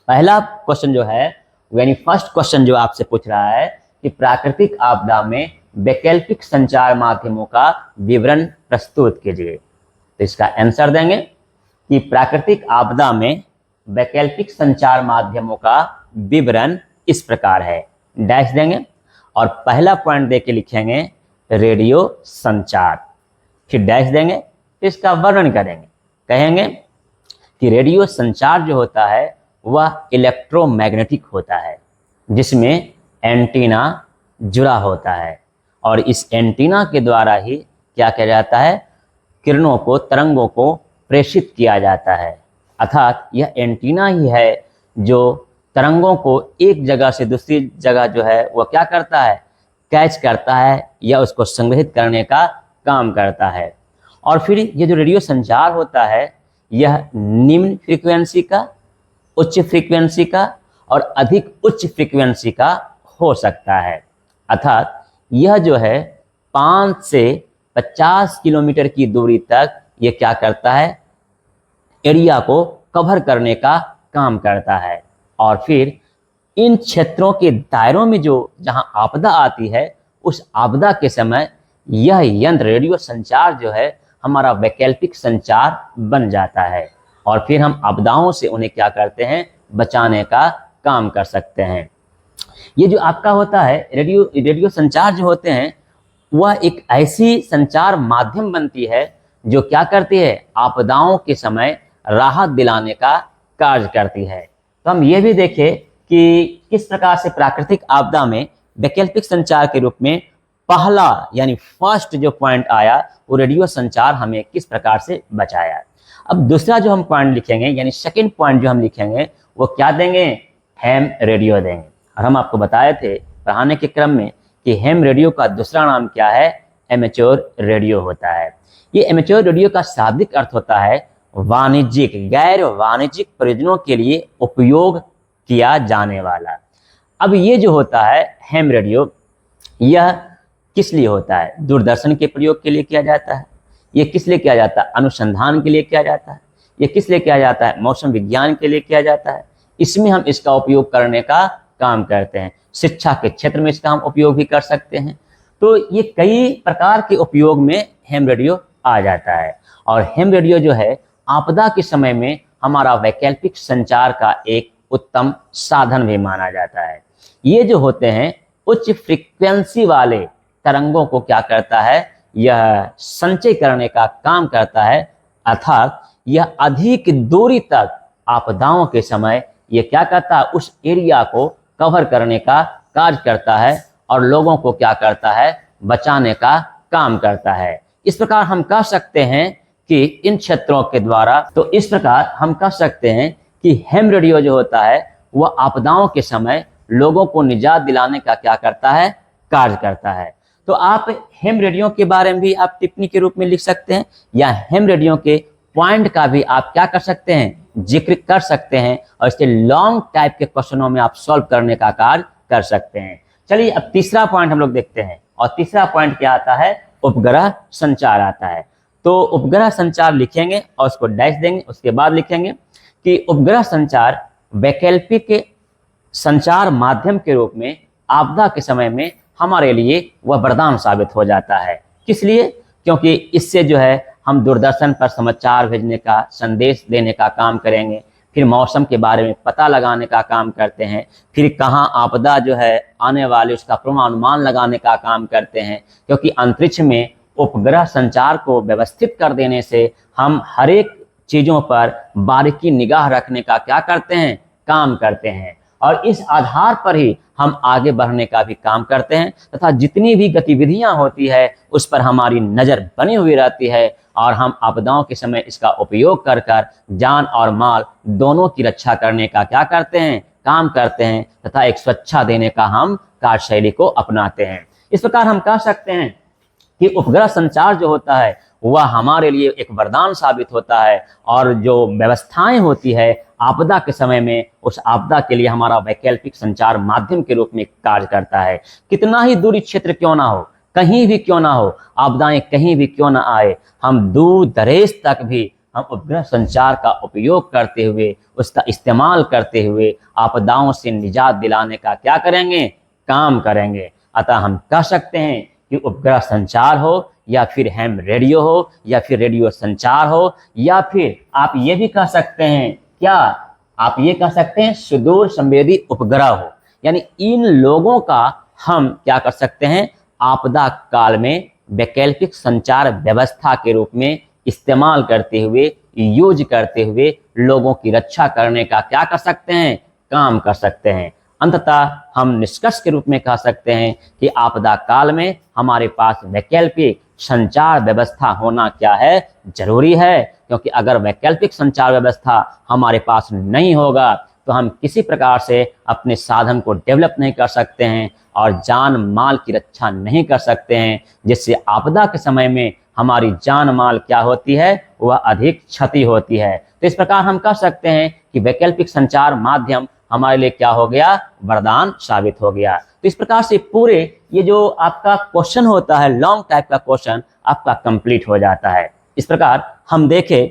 पहला क्वेश्चन जो है यानी फर्स्ट क्वेश्चन जो आपसे पूछ रहा है कि प्राकृतिक आपदा में वैकल्पिक संचार माध्यमों का विवरण प्रस्तुत कीजिए। तो इसका आंसर देंगे कि प्राकृतिक आपदा में वैकल्पिक संचार माध्यमों का विवरण इस प्रकार है, डैश देंगे और पहला पॉइंट दे के लिखेंगे रेडियो संचार, फिर डैश देंगे, फिर इसका वर्णन करेंगे, कहेंगे कि रेडियो संचार जो होता है वह इलेक्ट्रोमैग्नेटिक होता है, जिसमें एंटीना जुड़ा होता है और इस एंटीना के द्वारा ही क्या किया जाता है, किरणों को, तरंगों को प्रेषित किया जाता है। अर्थात यह एंटीना ही है जो तरंगों को एक जगह से दूसरी जगह जो है वह क्या करता है, कैच करता है या उसको संग्रहित करने का काम करता है। और फिर ये जो रेडियो संचार होता है यह निम्न फ्रीक्वेंसी का, उच्च फ्रीक्वेंसी का और अधिक उच्च फ्रीक्वेंसी का हो सकता है। अर्थात यह जो है 5 से 50 किलोमीटर की दूरी तक ये क्या करता है, एरिया को कवर करने का काम करता है। और फिर इन क्षेत्रों के दायरों में जो जहां आपदा आती है उस आपदा के समय यह यंत्र रेडियो संचार जो है हमारा वैकल्पिक संचार बन जाता है और फिर हम आपदाओं से उन्हें क्या करते हैं, बचाने का काम कर सकते हैं। ये जो आपका होता है रेडियो संचार जो होते हैं वह एक ऐसी संचार माध्यम बनती है जो क्या करती है, आपदाओं के समय राहत दिलाने का कार्य करती है। तो हम ये भी देखें कि किस प्रकार से प्राकृतिक आपदा में वैकल्पिक संचार के रूप में पहला यानी फर्स्ट जो पॉइंट आया वो रेडियो संचार हमें किस प्रकार से बचाया। अब दूसरा जो हम पॉइंट लिखेंगे यानी सेकंड पॉइंट जो हम लिखेंगे वो क्या देंगे, हैम रेडियो देंगे। और हम आपको बताए थे पढ़ाने के क्रम में कि हैम रेडियो का दूसरा नाम क्या है, एमेच्योर रेडियो होता है। ये एमेच्योर रेडियो का शाब्दिक अर्थ होता है वाणिज्यिक, गैर वाणिज्यिक प्रयोजनों के लिए उपयोग किया जाने वाला। अब ये जो होता है हैम रेडियो यह किस लिए होता है, दूरदर्शन के प्रयोग के लिए किया जाता है। ये किस लिए किया जाता है, अनुसंधान के लिए किया जाता है। ये किस लिए किया जाता है, मौसम विज्ञान के लिए किया जाता है। इसमें हम इसका उपयोग करने का काम करते हैं। शिक्षा के क्षेत्र में इसका हम उपयोग भी कर सकते हैं। तो ये कई प्रकार के उपयोग में हैम रेडियो आ जाता है। और हैम रेडियो जो है आपदा के समय में हमारा वैकल्पिक संचार का एक उत्तम साधन भी माना जाता है। ये जो होते हैं उच्च फ्रीक्वेंसी वाले तरंगों को क्या करता है, यह संचय करने का काम करता है। अर्थात यह अधिक दूरी तक आपदाओं के समय यह क्या करता है, उस एरिया को कवर करने का कार्य करता है और लोगों को क्या करता है, बचाने का काम करता है। इस प्रकार हम कह सकते हैं कि इन क्षेत्रों के द्वारा, तो इस प्रकार हम कह सकते हैं कि हैम रेडियो जो होता है वह आपदाओं के समय लोगों को निजात दिलाने का क्या करता है, कार्य करता है। तो आप हैम रेडियो के बारे में भी आप टिप्पणी के रूप में लिख सकते हैं या हैम रेडियो के पॉइंट का भी आप क्या कर सकते हैं, जिक्र कर सकते हैं और इसके लॉन्ग टाइप के क्वेश्चनों में आप सॉल्व करने का कार्य कर सकते हैं। चलिए अब तीसरा पॉइंट हम लोग देखते हैं और तीसरा पॉइंट क्या आता है, उपग्रह संचार आता है। तो उपग्रह संचार लिखेंगे और उसको डैश देंगे, उसके बाद लिखेंगे कि उपग्रह संचार वैकल्पिक संचार माध्यम के रूप में आपदा के समय में हमारे लिए वह वरदान साबित हो जाता है। किस लिए, क्योंकि इससे जो है हम दूरदर्शन पर समाचार भेजने का, संदेश देने का काम करेंगे, फिर मौसम के बारे में पता लगाने का काम करते हैं, फिर कहाँ आपदा जो है आने वाले उसका पूर्वानुमान लगाने का काम करते हैं। क्योंकि अंतरिक्ष में उपग्रह संचार को व्यवस्थित कर देने से हम हर एक चीज़ों पर बारीकी निगाह रखने का क्या करते हैं, काम करते हैं और इस आधार पर ही हम आगे बढ़ने का भी काम करते हैं तथा जितनी भी गतिविधियां होती है उस पर हमारी नज़र बनी हुई रहती है और हम आपदाओं के समय इसका उपयोग कर कर जान और माल दोनों की रक्षा करने का क्या करते हैं, काम करते हैं तथा एक सुरक्षा देने का हम कार्यशैली को अपनाते हैं। इस प्रकार हम कह सकते हैं कि उपग्रह संचार जो होता है वह हमारे लिए एक वरदान साबित होता है और जो व्यवस्थाएं होती है आपदा के समय में, उस आपदा के लिए हमारा वैकल्पिक संचार माध्यम के रूप में कार्य करता है। कितना ही दूरी क्षेत्र क्यों ना हो, कहीं भी क्यों ना हो, आपदाएं कहीं भी क्यों ना आए, हम दूर दरेज तक भी हम उपग्रह संचार का उपयोग करते हुए, उसका इस्तेमाल करते हुए आपदाओं से निजात दिलाने का क्या करेंगे, काम करेंगे। अतः हम कह सकते हैं कि उपग्रह संचार हो या फिर हैम रेडियो हो या फिर रेडियो संचार हो या फिर आप ये भी कह सकते हैं, क्या आप ये कह सकते हैं सुदूर संवेदी उपग्रह हो, यानी इन लोगों का हम क्या कर सकते हैं, आपदा काल में वैकल्पिक संचार व्यवस्था के रूप में इस्तेमाल करते हुए, यूज करते हुए लोगों की रक्षा करने का क्या कर सकते हैं, काम कर सकते हैं। अंततः हम निष्कर्ष के रूप में कह सकते हैं कि आपदा काल में हमारे पास वैकल्पिक संचार व्यवस्था होना क्या है, जरूरी है। क्योंकि अगर वैकल्पिक संचार व्यवस्था हमारे पास नहीं होगा तो हम किसी प्रकार से अपने साधन को डेवलप नहीं कर सकते हैं और जान माल की रक्षा नहीं कर सकते हैं, जिससे आपदा के समय में हमारी जान माल क्या होती है, वह अधिक क्षति होती है। तो इस प्रकार हम कह सकते हैं कि वैकल्पिक संचार माध्यम हमारे लिए क्या हो गया, वरदान साबित हो गया। तो इस प्रकार से पूरे ये जो आपका क्वेश्चन होता है, लॉन्ग टाइप का क्वेश्चन आपका कंप्लीट हो जाता है। इस प्रकार हम देखें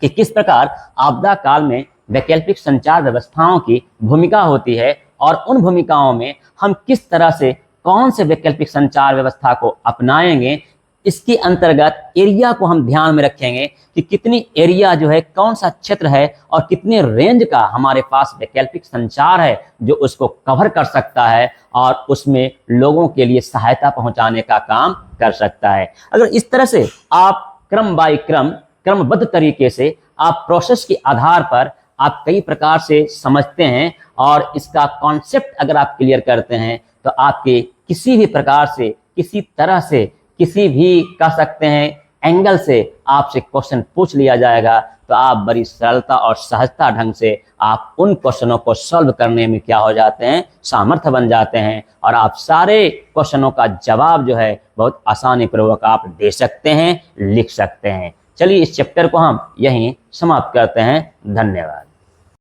कि किस प्रकार आपदा काल में वैकल्पिक संचार व्यवस्थाओं की भूमिका होती है और उन भूमिकाओं में हम किस तरह से कौन से वैकल्पिक संचार व्यवस्था को अपनाएंगे। इसके अंतर्गत एरिया को हम ध्यान में रखेंगे कि कितनी एरिया जो है, कौन सा क्षेत्र है और कितने रेंज का हमारे पास वैकल्पिक संचार है जो उसको कवर कर सकता है और उसमें लोगों के लिए सहायता पहुंचाने का काम कर सकता है। अगर इस तरह से आप क्रम बाय क्रम, क्रमबद्ध तरीके से आप प्रोसेस के आधार पर आप कई प्रकार से समझते हैं और इसका कॉन्सेप्ट अगर आप क्लियर करते हैं तो आपके किसी भी प्रकार से, किसी तरह से, किसी भी कह सकते हैं एंगल से आपसे क्वेश्चन पूछ लिया जाएगा तो आप बड़ी सरलता और सहजता ढंग से आप उन क्वेश्चनों को सॉल्व करने में क्या हो जाते हैं, सामर्थ्य बन जाते हैं और आप सारे क्वेश्चनों का जवाब जो है बहुत आसानी पूर्वक आप दे सकते हैं, लिख सकते हैं। चलिए इस चैप्टर को हम यहीं समाप्त करते हैं। धन्यवाद।